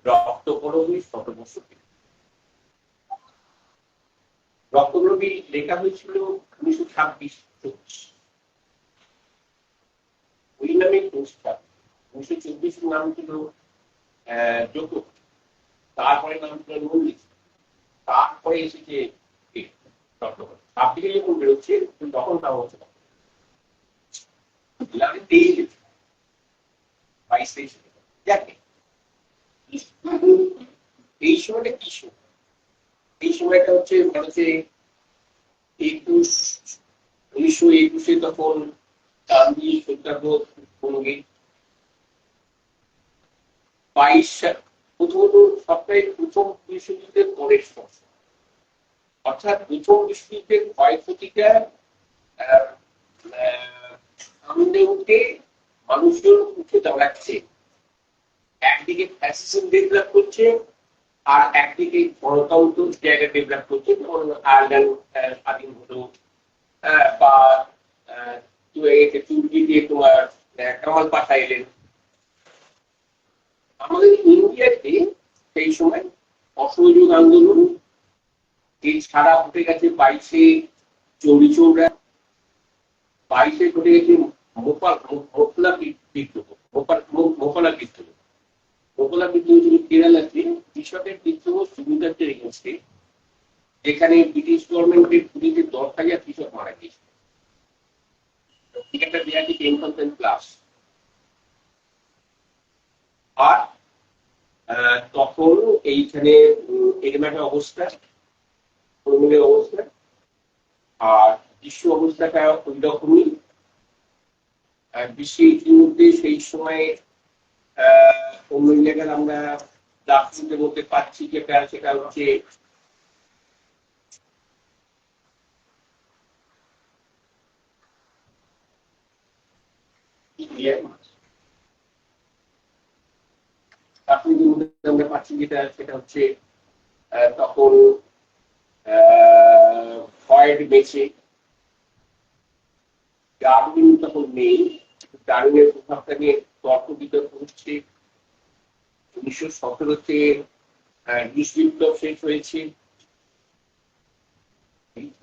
রক্তকরবী শতবর্ষী। রক্তকরবী লেখা হয়েছিল 1926-24 ওই নামে 1924 নাম ছিল জোকব, তারপরে নাম ছিল মল্লিক, তারপরে এসেছে রক্তকরবী। সব দিকে যখন বেরোচ্ছে তখন নাম হচ্ছে 22-23 এই সময়টা কি সময়? এই সময়টা হচ্ছে ভারতে 1921 তখন গান্ধী সত্যাগ্রহ ভঙ্গি 22 সাল প্রথমত সবটাই প্রথম বিশ্বযুদ্ধের পরের সময়, অর্থাৎ প্রথম বিশ্বযুদ্ধের ক্ষয়ক্ষতিটা সামনে উঠে মানুষজন উঠে দাঁড়াচ্ছে, একদিকে ফ্যাসিজম ডেভেলপ করছে আর একদিকে গণতন্ত্র জায়গা ডেভেলপ করছে, যেমন আয়ারল্যান্ড স্বাধীন হলো বা তুর্কি দিয়ে তোমার কামাল পাশা এলেন। আমাদের ইন্ডিয়াতে সেই সময় অসহযোগ আন্দোলন এই ছাড়া ঘটে গেছে 22-এ চৌরি চৌরা, 22-এ ঘটে গেছে মোফলা বিদ্রোহ। মোফলা বিদ্রোহ ছিল কেরালাতে কৃষকের বিদ্রোহ জমিদারদের এগেন্স্টে, যেখানে ব্রিটিশ গভর্নমেন্টের গুলিতে 10,000 কৃষক মারা গিয়েছে। একটা বিরাটি 10,000 প্লাস। আর তখন এইখানে এরকম একটা অবস্থা, অবস্থা, আর বিশ্ব অবস্থাটা ওই রকমই। বিশ্বে ইতিমধ্যে সেই সময় অন্য জায়গায় আমরা দার্শনিকদের মধ্যে পাচ্ছি যেটা, সেটা হচ্ছে আমরা পাচ্ছি যেটা, সেটা হচ্ছে তখন ফ্রয়েড বেঁচে, ডারউইন তখন নেই, ডারউইনের প্রভাবটা নিয়ে তর্ক বিতর্ক হচ্ছে। 1917-তে রুশ বিপ্লব শেষ হয়েছে।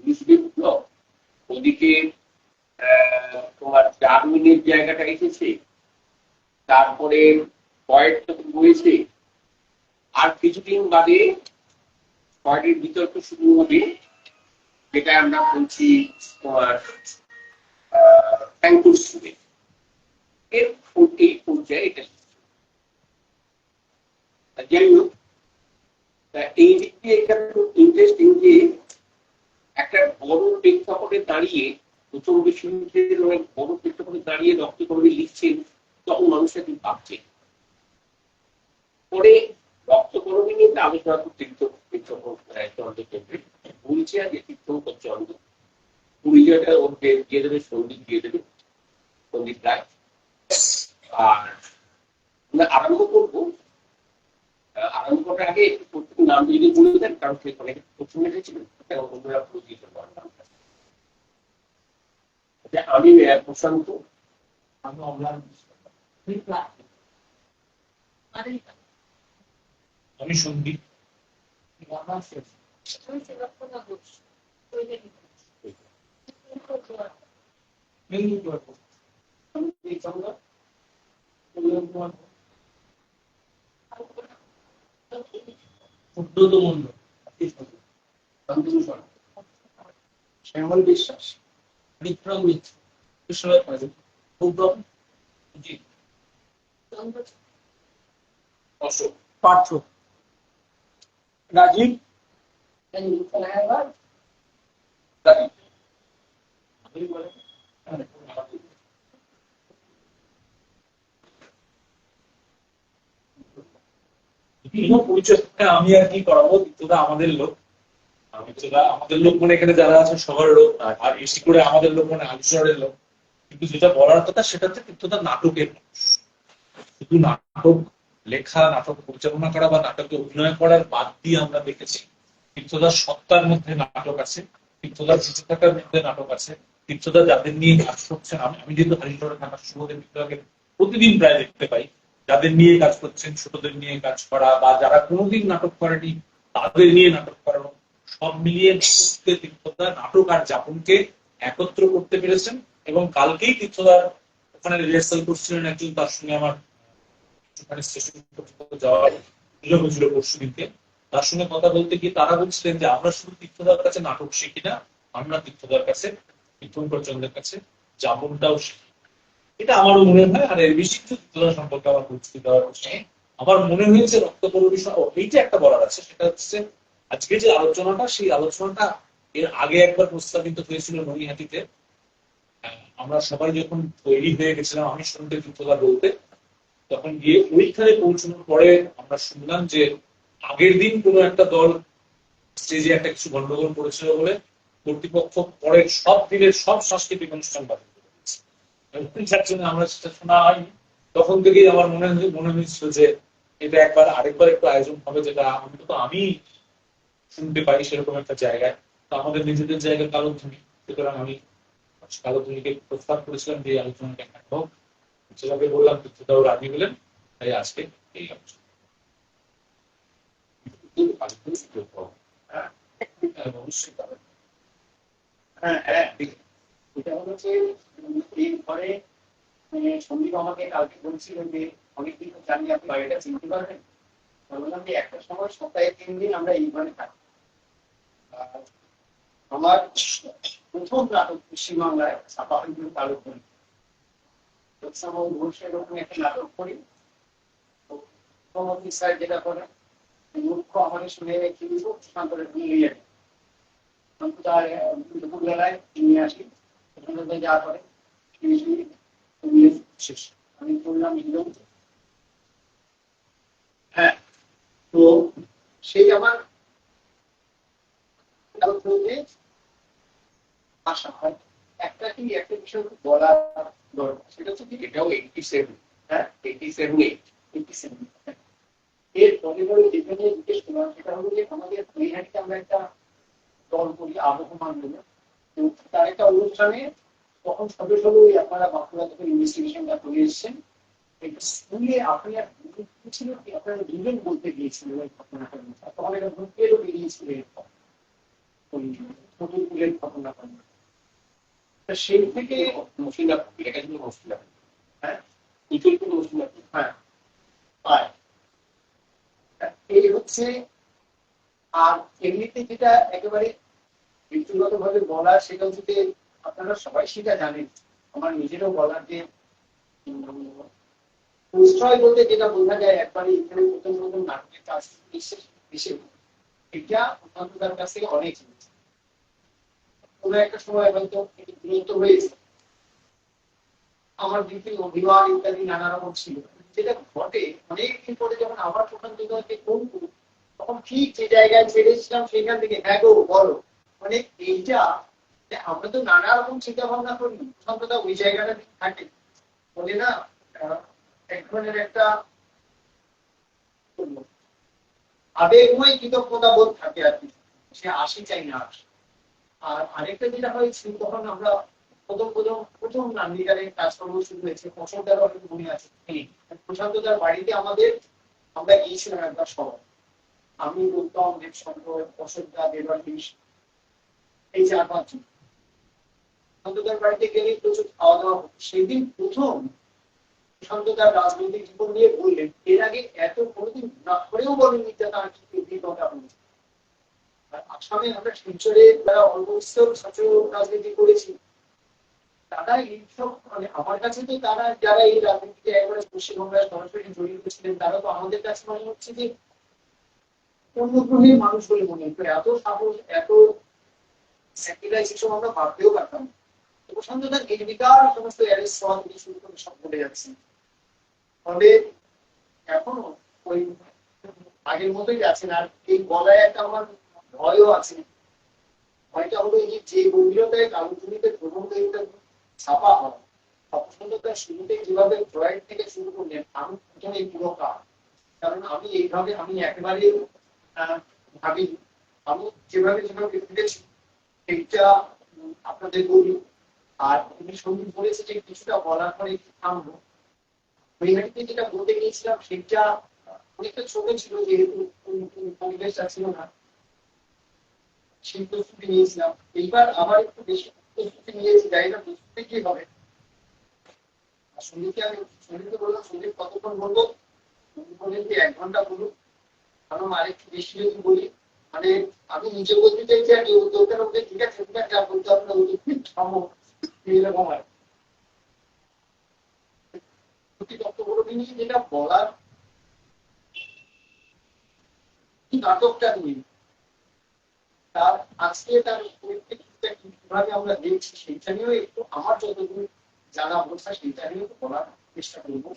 রুশ বিপ্লব ওদিকে তোমার ডারউইনের জায়গাটা এসেছে, তারপরে ফ্রয়েড তখন বলেছে, আর কিছুদিন বাদে ফ্রয়েডের বিতর্ক শুরু হবে, যেটা আমরা বলছি তোমার এর এই পর্যায়ে এটা। যাই হোক, এই দিক দিয়ে এটা খুব ইন্টারেস্টিং যে একটা বড় প্রেক্ষাপটে দাঁড়িয়ে, প্রথম বিশ্বযুদ্ধের অনেক বড় প্রেক্ষাপটে দাঁড়িয়ে রক্তকরবী লিখছেন, তখন মানুষরা কি ভাবছে। পরে রক্তকরবী নিয়ে আলোচনা করতে চন্দ্রকেন্দ্রিক বলছে, আগে তীর্থঙ্কর চন্দ্র পরিচয়টা ওকে দিয়ে দেবে, সন্দীপ দিয়ে দেবে, সন্দীপ রায়। আর আমরা আরম্ভ করবো, আরম্ভ করার আগে একটু নাম যদি বলে দেন, কারণ অনেক প্রথম এসেছিলেন বন্ধুরা দিয়ে নামটা। আমি প্রশান্ত, আমি সন্দীপ, শ্যামল বিশ্বাস, বিক্রম মিত্র, অশোক, পার্থ, রাজীব, পরিচয়টা আমি আর কি করাবো। তোরা আমাদের লোক, আমাদের লোক মানে এখানে যারা আছে সবার লোক, আর বেশি করে আমাদের লোক মানে আলিশহরের লোক। কিন্তু যেটা বলার কথা সেটা হচ্ছে তীর্থদা নাটকের মানুষ। শুধু নাটক লেখা, নাটক পরিচালনা করা বা নাটকে অভিনয় করার বাদ দিয়ে আমরা দেখেছি তীর্থদার সত্তার মধ্যে নাটক আছে, তীর্থদার বেঁচে থাকার মধ্যে নাটক আছে, তীর্থদা যাদের নিয়ে কাজ করছেন। আমি যেহেতু হারিশহরে থাকার সুবাদে তীর্থদাকে প্রতিদিন প্রায় দেখতে পাই, যাদের নিয়ে কাজ করছেন, ছোটদের নিয়ে কাজ করা বা যারা কোনোদিন নাটক করেনি তাদের নিয়ে নাটক করানো, সব মিলিয়ে নাটককে তীর্থদা নাটক আর যাপনকে একত্র করতে পেরেছেন। এবং কালকেই তীর্থদার ওখানে রিহার্সাল করছিলেন একজন, তার সঙ্গে আমার ওখানে স্টেশন পর্যন্ত যাওয়ার সুযোগ হয়েছিল পরশু দিনকে। তার সঙ্গে কথা বলতে গিয়ে তারা বলছিলেন যে আমরা শুধু তীর্থদার কাছে নাটক শিখি না, আমরা তীর্থদার কাছে, তীর্থঙ্কর চন্দ্রের কাছে যাপনটাও শিখি। এটা আমারও মনে হয়। আর এর বেশি কিছু তীর্থদা সম্পর্কে আমার পরিচিতি দেওয়ার হচ্ছে আমার মনে হয়েছে রক্ত পরিবেশন। এইটা একটা বলার আছে, সেটা হচ্ছে আজকে যে আলোচনাটা, সেই আলোচনাটা এর আগে একবার প্রস্তাবিত হয়েছিল নৈহাটিতে। আমরা সবাই যখন তৈরি হয়ে গেছিলাম, আমি শুনতে তীর্থদা বলতে, তখন গিয়ে ওইখানে পৌঁছানোর পরে আমরা শুনলাম যে আগের দিন কোনো একটা দল স্টেজে একটা কিছু গন্ডগোল করেছিল বলে কর্তৃপক্ষ পরের সব দিনের সব সাংস্কৃতিক অনুষ্ঠান বাতিল করে দিয়েছে। যার জন্য আমরা সেটা শোনা হয়নি। তখন থেকেই আমার মনে হয়েছিল যে এটা আরেকবার একটু আয়োজন হবে, যেটা অন্তত আমি শুনতে পাই সেরকম একটা জায়গায়। তো আমাদের নিজেদের জায়গায় কালোধ্বনি, সুতরাং আমি কালোধ্বনিকে প্রস্তাব করেছিলাম যে এই আলোচনাটা একটা হোক। সেভাবে বললাম, তীর্থদাও রাজি হলেন, তাই আজকে এই আলোচনা। অবশ্যই পাবেন। এটা হচ্ছে এই ঘরে সন্দীপ আমাকে কালকে বলছিলেন যে অনেকদিন জানি আপনি বাড়িটা চিনতে পারবেন। বললাম যে একটা সময় সপ্তাহে 3 দিন আমরা এই ঘরে থাকি। আমার প্রথম নাটক পশ্চিমবাংলায় ছাপা হয়েছিল কালোধ্বনি। এরকম একটা নাটক করি, স্যার যেটা করে মুখ্য আমাদের শুনে কিন্তু শান্তরে নিয়ে যাবে, তার দুপুরবেলায় নিয়ে আসি, ওখানে যা করে আমি করলাম একদম। হ্যাঁ, তো সেই আমার আশা হয় একটা বিষয় বলার দরকার, সেটা হচ্ছে কি এটাও 87, হ্যাঁ 87 এর পরে পরে যেখানে জিজ্ঞেস করলাম সেটা হলো যে আমাদের নৈহাটিতে আমরা একটা দল করি আবহমান বলে, তার একটা অনুষ্ঠানে তখন সবে সবে আপনারা বাঁকুড়া থেকে ইনভেস্টিগেশনটা করে এসেছেন। স্কুলে আপনি ছিল কি আপনারা দুজন বলতে গিয়েছিলেন ওই ঘটনাটার মধ্যে, তখন একটা গ্রুপেরও বেরিয়েছিল ফতুলপুরের ঘটনাটা। সেই থেকে মুর্শিদাবাদ, এটা কিন্তু মুর্শিদাবাদ, হ্যাঁ উচলপুর মুর্শিদাবাদ। হ্যাঁ এই হচ্ছে। আর এমনিতে যেটা একেবারে ব্যক্তিগত ভাবে বলার, সেটা হচ্ছে যে আপনারা সবাই সেটা জানেন, আমার নিজেরও বলার যে প্রশ্রয় বলতে যেটা বোঝা যায় একবারে এখানে নতুন নতুন নাটকের কাজ হিসেবে এটা অন্যান্যদের কাছে অনেক কোনো একটা সময় হয়তো বিরত হয়েছে, আমার বিভিন্ন অভিমান ইত্যাদি নানা রকম ছিল। যেটা ঘটে অনেকদিন পরে যখন আবার প্রধান বিভাগে করবো, তখন ঠিক যে জায়গায় ছেড়েছিলাম সেখান থেকে হ্যাঁ গো বলো, মানে এইটা আমরা তো নানা রকম চিন্তা ভাবনা করি, সন্ততা ওই জায়গাটা থাকে বলে না, এক ধরনের একটা আবেগময় কৃতজ্ঞতা বোধ থাকে আর কি, সে আসি চাই না আসে। আর আরেকটা যেটা হয়েছিল, তখন আমরা প্রথম নান্দিকারে কাজকর্ম শুরু হয়েছে, প্রশান্তদার অনেক মনে আছে, প্রশান্তদার বাড়িতে আমরা গিয়েছিলাম একবার সবাই, আমি উত্তম দেবশঙ্কর প্রশান্তদা দেবাশিস এই 4-5 জন। প্রশান্তদার বাড়িতে গেলে প্রচুর খাওয়া দাওয়া। সেদিন প্রথম প্রশান্তদার রাজনৈতিক জীবন নিয়ে বললেন, এর আগে এত কোনোদিন না করেও বলেননি যে তার অভিজ্ঞতা হয়েছে। আসামে আমরা শিলচরে যারা অল্পস্তর ছাত্র রাজনীতি করেছি, তারা এইসব মানে আমার কাছে তো তারা যারা এই রাজনীতিতে একবারে পশ্চিমবঙ্গের সরাসরি জড়িত ছিলেন, তারা তো আমাদের কাছে মনে হচ্ছে যে অন্য গ্রহের মানুষ বলে মনে হতো। এত সাহস, এত স্যাক্রিফাইস এসব আমরা ভাবতেও পারতাম। প্রশান্তদার নির্বিকার সমস্ত অ্যারেস্ট হওয়া থেকে শুরু করে সব বলে যাচ্ছে। ফলে এখনো ওই আগের মতোই আছেন। আর এই গলায় একটা আমার ভয়ও আছে, ভয়টা হলো এই যে গভীরতায় কালোধ্বনিতে প্রবন্ধটা ছাপা হয়, প্রশান্তদার শুরুতে যেভাবে ড্রয়ের থেকে শুরু করলেন, আমি প্রথমে পুরো কারণ আমি এইভাবে আমি একেবারে ভাবি, আমি যেভাবে ভেবেছি এইটা আপনাদের বলি। আর উনি সঙ্গীত বলেছে যে কিছুটা বলার পরে থামবো। মেয়েটিকে যেটা বলতে গিয়েছিলাম সেটা অনেকটা ছোট ছিল, যেহেতু পরিবেশটা ছিল না, সেই প্রস্তুতি নিয়েছিলাম। এইবার আবার একটু বেশি প্রস্তুতি নিয়েছি, জানি না প্রস্তুতি কি হবে। সন্দীপকে আমি সন্দীপকে বললাম, সন্দীপ কতক্ষণ বলবো? বললেন যে 1 ঘন্টা বলুন। কারণ আরেকটু বেশি যদি বলি, মানে আমি নিজে বলতে চাইছি আর ওদের মধ্যে ঠিক আছে যা বলতে আপনার থামো, এরকম হয়। যেটা বলার নাটকটা নিয়ে, তার আজকে তার কিভাবে আমরা দেখছি সেইটা নিয়েও একটু আমার যতদূর জানা বোঝা সেইটা নিয়েও বলার চেষ্টা করবো।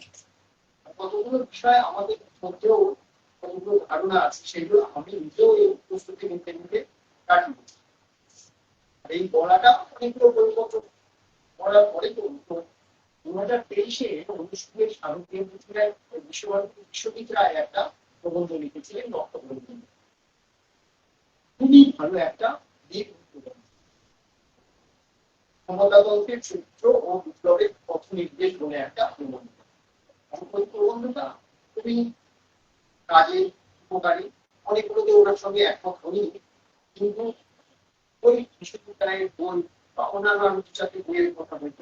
কতগুলো বিষয় আমাদের মধ্যেও কতগুলো ধারণা আছে, সেগুলো আমি নিজেও এই প্রস্তুতি নিতে নিতে কাটিয়ে এই বলাটা অনেকগুলো পরিবর্তন করার পরে 2023-এ অনুষ্ঠিত শারদীয় পত্রিকায় বিশ্বজিৎ রায় একটা প্রবন্ধ লিখেছিলেন বক্তব্য। খুবই ভালো একটা দিক, ক্ষমতাতন্ত্রের সূত্র ও বিপ্লবের পথ নির্দেশ বলে একটা প্রবন্ধ। প্রবন্ধটা খুবই কাজে উপকারী। অনেকগুলোকে ওনার সঙ্গে একমত হয়নি, কিন্তু ওই বিশ্বজিৎ রায়ের বই বা অন্যান্য আন্তর্জাতিক বইয়ের কথা বলতে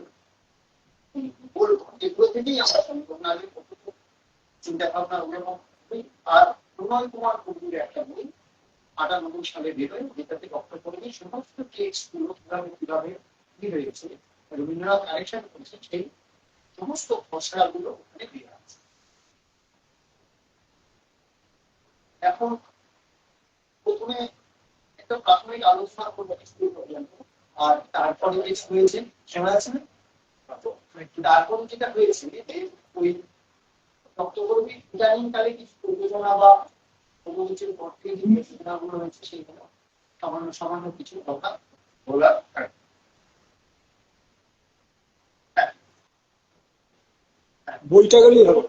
বলবো, এগুলো থেকেই আমরা সম্পূর্ণালী চিন্তা ভাবনা ওরকম। আর প্রণয় কুমার কবির একটা বই 98 সালে বেরোয়, যেটাতে ডক্টর কবির সমস্ত টেক্সট গুলো কিভাবে কি হয়েছে রবীন্দ্রনাথ কালেকশন করেছে, সেই সমস্ত খসড়া গুলো ওখানে বের আছে। এখন প্রথমে একটা প্রাথমিক আলোচনা করবো আর তারপরে কিছু হয়েছে শোনা যাচ্ছে না। তারপর যেটা হয়েছে ওই রক্তকর্মী ইদানিংকালে কিছু প্রযোজনা বা অভিরুচির পক্ষে যে প্রযোজনাগুলো হয়েছে সেগুলো সামান্য সামান্য কিছু কথা বলার। বইটা গেলেই হবে।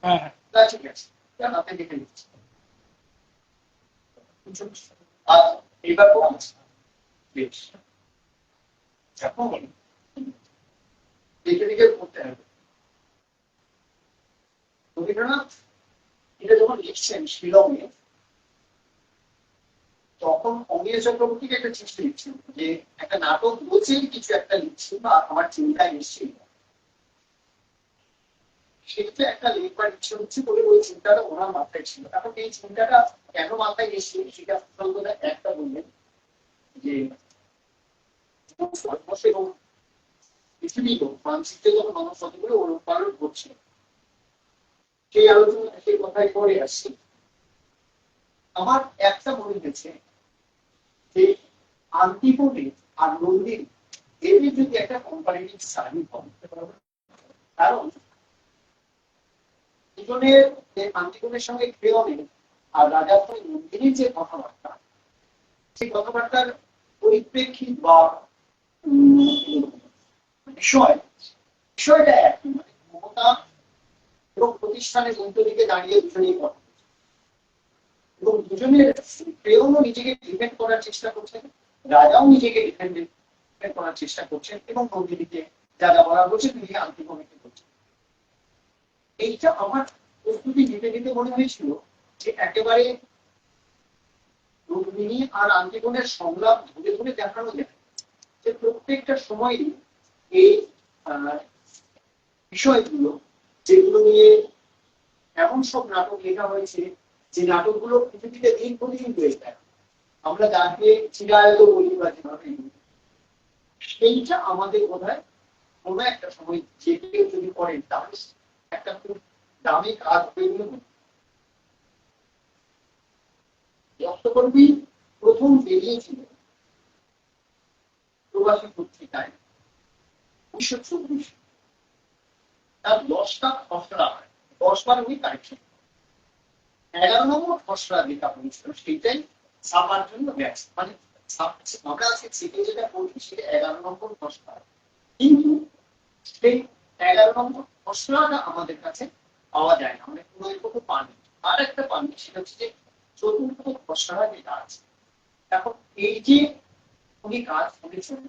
হ্যাঁ হ্যাঁ ঠিক আছে, হাতে দেখে নিচ্ছি। এইবার বেশ এখন দেখে দেখে করতে হবে। রবীন্দ্রনাথ এটা যখন লিখছেন শিলংয়ে, তখন অমিয় চক্রবর্তীকে একটা চিঠি লিখছেন যে একটা নাটক বলছে কিছু একটা লিখছি বা আমার চিন্তায় এসছে, সেটা একটা লেখবার ইচ্ছে হচ্ছে বলে ওই চিন্তাটা ওনার মাথায় ছিল। এখন এই চিন্তাটা কেন মাথায় এসছে সেটা একটা বললেন যে পৃথিবীর মানচিত্রে যখন মানুষ কতগুলো অনুপালন করছে, সেই আলোচনা সেই কথায় করে আসছি। আমার একটা মনে হয়েছে যে আন্টিপোনে আর নন্দিন এদের যদি একটা কম্পারেটিভ স্টাডি করতে পারবে, কারণ দুজনের যে আন্টিপোনের সঙ্গে ক্রেয়নের আর রাজার সঙ্গে নন্দিনীর যে কথাবার্তা, সেই কথাবার্তার পরিপ্রেক্ষিত বা বিষয়টা একই, মানে মমতা এবং প্রতিষ্ঠানের দিকে দাঁড়িয়ে দুজনেই কথা এবং দুজনের প্রেরণও নিজেকে ডিফেন্ড করার চেষ্টা করছেন, রাজাও নিজেকে ডিফেন্ড করার চেষ্টা করছেন এবং নন্দিনীকে যা যা বলা হচ্ছে তিনি আন্তিকমিটি করছেন। এইটা আমার প্রস্তুতি নিতে নিতে মনে হয়েছিল যে একেবারে নন্দিনী আর আন্তিকনের সংলাপ ধরে ধরে দেখানো যায় যে প্রত্যেকটা সময় এই বিষয়গুলো যেগুলো নিয়ে এমন সব নাটক লেখা হয়েছে যে নাটকগুলো পৃথিবীতে দিন প্রতিদিন হয়ে যায়, আমরা যাকে চিরায়ত বলি বা যেভাবে, সেইটা আমাদের বোধহয় কোনো একটা সময় যে কেউ যদি করেন তাহলে একটা খুব দামি কাজ হয়ে গেল। রক্তকর্মী প্রথম বেরিয়েছিল প্রবাসী পত্রিকায় 1924, তার 10টা খসড়া হয়, 10বার ওই কারেকশন, 11 নম্বর খসড়া যেটা হয়েছিল সেইটাই ছাপার জন্য ব্যস্ত, মানে আমরা আজকে থেকে যেটা বলছি সেটা 11 নম্বর খসড়া, কিন্তু সেই 11 নম্বর খসড়াটা আমাদের কাছে পাওয়া যায় না, মানে কোনো একটু পানি। আর একটা পানি সেটা হচ্ছে যে চতুর্থ খসড়া যেটা আছে। এখন এই যে উনি কাজ করেছেন,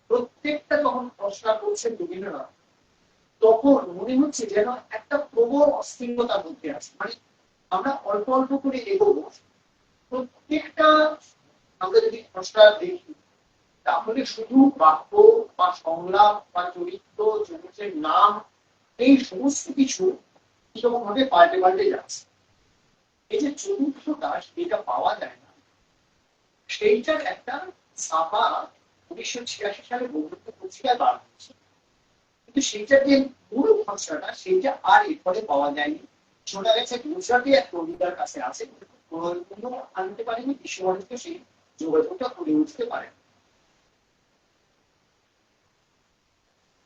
প্রত্যেকটা যখন খসড়া করছেন রবীন্দ্রনাথ, তখন মনে হচ্ছে যেন একটা প্রবল অস্থিরতার মধ্যে আছে। মানে আমরা অল্প অল্প করে এগোবো, প্রত্যেকটা আমরা যদি খসড়া দেখি তাহলে শুধু বাক্য বা সংলাপ বা চরিত্র চরিত্রের নাম এই সমস্ত কিছু কিরকম ভাবে পাল্টে পাল্টে যাচ্ছে। এই যে চতুর্থটা সেটা পাওয়া যায় না, সেইটার একটা ছাপা 1986 সালে বঙ্গবন্ধু পত্রিকায় বার হয়েছে, কিন্তু সেইটা যে মূল খসড়াটা সেইটা আর এরপরে পাওয়া যায়নি। শোনা গেছে গুজরাটে এক কবিতার কাছে আছে, কোনো আনতে পারেনি, বিশ্বভারতীতে সেই যোগাযোগটা করে উঠতে পারে।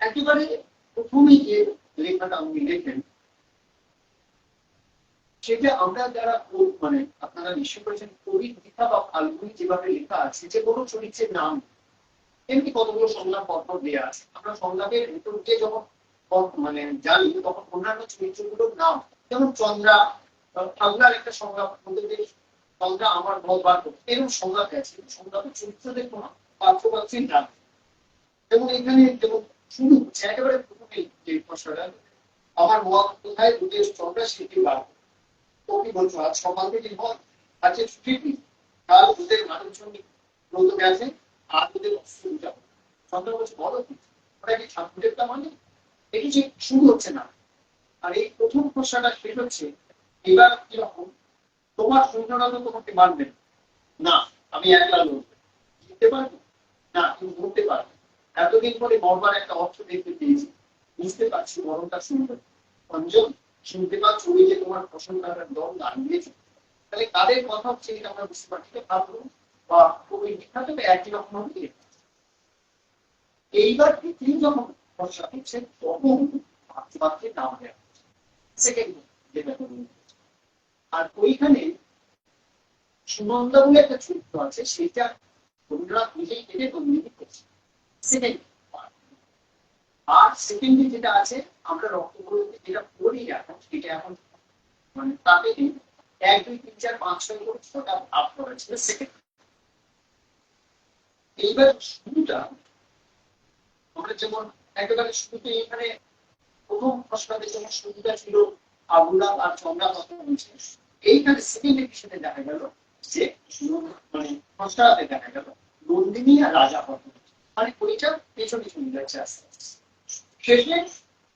একেবারে প্রথমেই যে লেখাটা উনি লেখেন সেটা আমরা যারা মানে আপনারা নিশ্চয় করেছেন কবির গীতা বা ফাল্গুনি যেভাবে লেখা আছে যে কোনো চরিত্রের নাম এমনি কতগুলো সংলাপ পরপর দেওয়া আছে, আমরা সংলাপের ভিতর দিয়ে যখন মানে জানি তখন অন্যান্য চরিত্রগুলোর নাম, যেমন চন্দ্রা ফাল্গুনার একটা সংলাপ বলতে চন্দ্রা আমার ঘর বার করতে, এরকম সংলাপ আছে, সংলাপের চরিত্রদের কোনো পাত্রপাত্রীর নাম। যেমন এখানে যেমন শুরু হচ্ছে একেবারে প্রথমে যে খসড়াটা, আমার মত কোথায় দুধের চন্দ্রা সেটি বার কি বলছো আজ সকাল থেকে হয় আজকে ছুটি, কাল দুধের মানুষজন ব্রত গেছে, আর দুধের অসুবিধা চন্দ্র বলছে বলো কি ওটা কি ঠাকুরেরটা মানে, এটি যে শুরু হচ্ছে না। আর এই প্রথম খসড়াটা শেষ হচ্ছে এবার কিরকম, তোমার সৈন্যরা তো তোমাকে মানবে না, আমি একলা লড়বো, জিততে পারবো না, তুমি ধরতে পারবে, এতদিন পরে মরবার একটা অর্থ দেখতে পেয়েছি, বুঝতে পারছি মরণটা শুনবে অঞ্জন, শুনতে পাচ্ছ ওই যে তোমার প্রশংসার দল দাঁড়িয়েছে, তাহলে কাদের কথা হচ্ছে এটা আমরা বুঝতে পারছি। ভাবলো বা ওই বিখ্যাত একই রকম হবে। এইবার পৃথিবী যখন বর্ষা হচ্ছে তখন মাতৃমাতৃর নাম দেওয়া সেকেন্ড যেটা আর ওইখানে সুনন্দা বলে একটা চরিত্র আছে, সেটা রবীন্দ্রনাথ নিজেই কেটে তৈরি করছে সেকেন্ড। আর সেকেন্ডে যেটা আছে আমরা রক্তগুলোতে যেটা পড়ি এখন সেটা এখন মানে তাতে 1 2 3 4 5 6 করে ছোটা ভাগ করা ছিল সেকেন্ড। এইবার শুরুটা আমরা যেমন একেবারে শুরুতে এখানে প্রথম খসড়াতে যেমন শুরুটা ছিল আবুলা আর চন্দ্রা কথা বলছে, এইখানে সেকেন্ড এডিশনে দেখা গেল যে মানে খসড়াতে দেখা গেল নন্দিনী আর রাজা কথা, মানে ওইটা পেছনে চলে যাচ্ছে আস্তে আস্তে। শেষে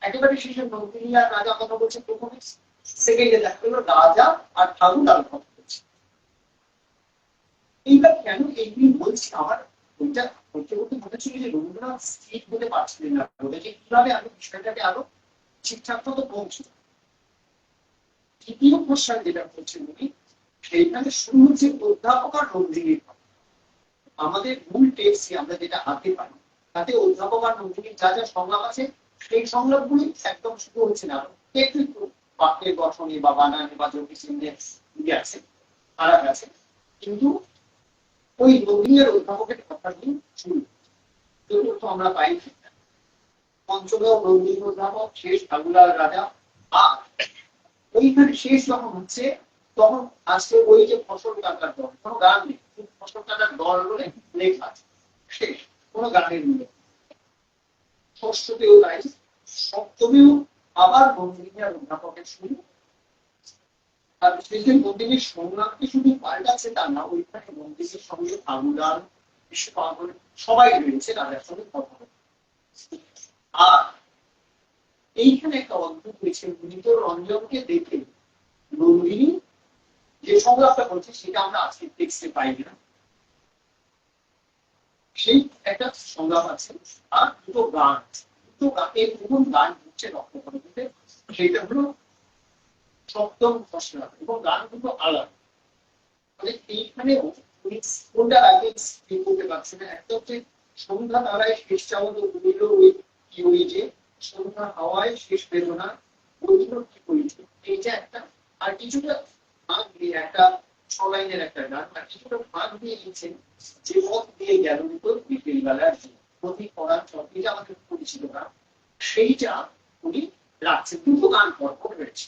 একেবারে শেষে নন্দিনী আর রাজা কথা বলছে প্রথমে, সেকেন্ডে দেখা গেল রাজা আর ঠাকুর কথা বলছে। এইবার কেন এইগুলি বলছি, আমার ওইটা বলতে বলতে মনে ছিল যে রবীন্দ্রনাথ স্থির হতে পারছিলেন না, বলে যে কিভাবে আমি বিষয়টাকে আরো ঠিকঠাক মতো পৌঁছে। তৃতীয় প্রশ্ন যেটা করছেন উনি, সেইখানে শুরু হচ্ছে অধ্যাপক আর নন্দিনীর। আমাদের মূল টেক্সট আমরা যেটা হাতে পাই তাতে অধ্যাপক আর নন্দিনীর যা যা সংলাপ আছে সেই সংলাপগুলি একদম শুরু হচ্ছে না, একটু একটু বাক্যের গঠনে বা বানানে বা যোগী চিহ্নে আছে খারাপ আছে, কিন্তু ওই নন্দিনীর অধ্যাপকের কথাগুলি শুরু চতুর্থ আমরা পাই পঞ্চম নন্দিনী অধ্যাপক, শেষ ঠাকুরার রাজা। আর ওইখানে শেষ যখন হচ্ছে তখন আসছে ওই যে ফসল কাটার দল, কোনো গান নেই, ফসল কাটার দল বলে লেখা আছে, শেষ কোনো গানের মূল্য। ষষ্ঠতেও তাই, সপ্তমেও আবার নন্দিনী আর অধ্যাপকের শুরু। আর শেষে নন্দিনীর সংলাপকে শুধু পাল্টাচ্ছে তা না, ওইখানে নন্দিনীর সঙ্গে আগুদান বিশ্বপাগল সবাই রয়েছে রাজার সঙ্গে কথা বলে। আর এইখানে একটা অদ্ভুত হয়েছে, মৃত রঞ্জনকে দেখে নন্দিনী যে সংলাপটা করছে সেটা আমরা আজকে টেক্সটে পাই না, সেই একটা সংলাপ আছে। আর দুটো গান, দুটো গানের প্রথম গান হচ্ছে রক্তকরণীতে, সেইটা হলো সপ্তম খসড়া এবং গান দুটো আলাদা। মানে এইখানেও কোনটা আগে স্থির করতে পারছে না। একটা হচ্ছে সন্ধ্যা তারায় শেষ চাওয়া দিল ওই কি ওই যে সন্ধ্যা হাওয়ায় শেষ বেদনা ওইগুলো কি করেছে, এইটা একটা। আর কিছুটা ভাগ দিয়ে একটা ছলাইনের একটা গান, আর কিছুটা ভাগ দিয়ে লিখছেন যে পথ দিয়ে গেল বিকেল বেলার প্রতি পড়ার চক্রীটা আমাদের পরিচিত গান, সেইটা উনি রাখছেন। দুটো গান পরপর রয়েছে,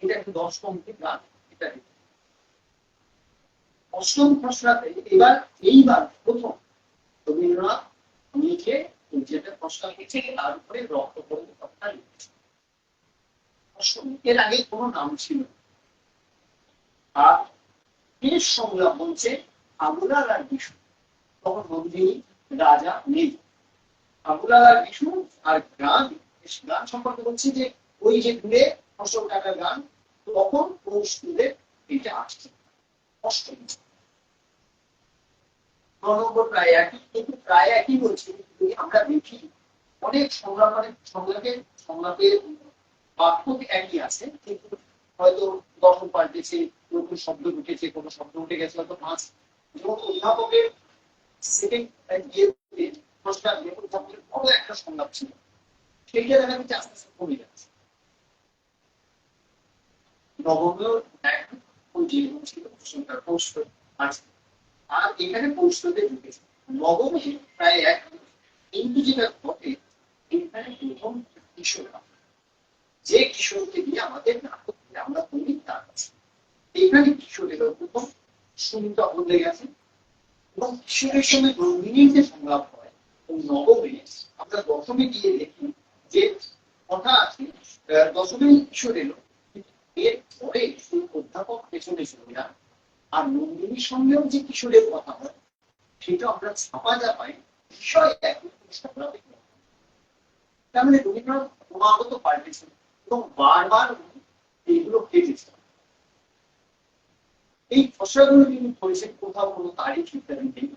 এটা একটা 10 পঙ্ক্তির গান। এটা অষ্টম খসড়াতে এইবার প্রথম রবীন্দ্রনাথ নিজে যেটা প্রশ্ন লিখেছে তার উপরে রক্ত পড়ে কথা লিখেছে। এর আগে কোনো নাম ছিল না। আর শেষ সংলাপ বলছে আবুলাল আর বিষ্ণু। তখন নন্দিনী রাজা নেই। আবুলাল আর বিষ্ণু আর গান, গান সম্পর্কে বলছে যে ওই যে দূরে ফসল কাটার গান, তখন পৌষ তুলে এটা আসছে অষ্টমী। নম্বর প্রায় একই, কিন্তু প্রায় একই বলছে। যদি আমরা দেখি অনেক সংলাপের বাক্য একই আছে, কিন্তু হয়তো গঠন পাল্টেছে, নতুন শব্দ ঢুকেছে, কোনো শব্দ উঠে গেছে হয়তো পাঁচ। যেমন অধ্যাপকের সেকেন্ড বড় একটা সংলাপ ছিল, সেইটা দেখা যাচ্ছে আস্তে আস্তে কমে যাচ্ছে। নবমীয় ওই যে ছিল পৌষ আছে, আর এখানে পৌষতে ঢুকেছে। নবমী প্রায় এক, কিন্তু যেটা ঘটে এখানে প্রথম কিশোর, যে কিশোরকে দিয়ে আমাদের নাটক আমরা বলি তার কাছে। এখানে কিশোরের প্রথম শুনটা বদলে গেছে, এবং কিশোরের সঙ্গে নন্দিনীর যে সংলাপ হয় ওই নবমে, আমরা দশমে গিয়ে দেখি যে কথা আছে দশমে কিশোর এলো, এর পরে অধ্যাপক পেছনে চলে যান। আর নন্দিনীর সঙ্গেও যে কিশোরের কথা হয় সেটা আমরা ছাপা যা পাই বিষয় একই। তার মানে রবীন্দ্রনাথ ক্রমাগত পাল্টেছেন এবং বারবার এইগুলো কেটেছেন। এই খসড়াগুলো তিনি করেছেন, কোথাও কোনো তারিখ ইত্যাদি নেই,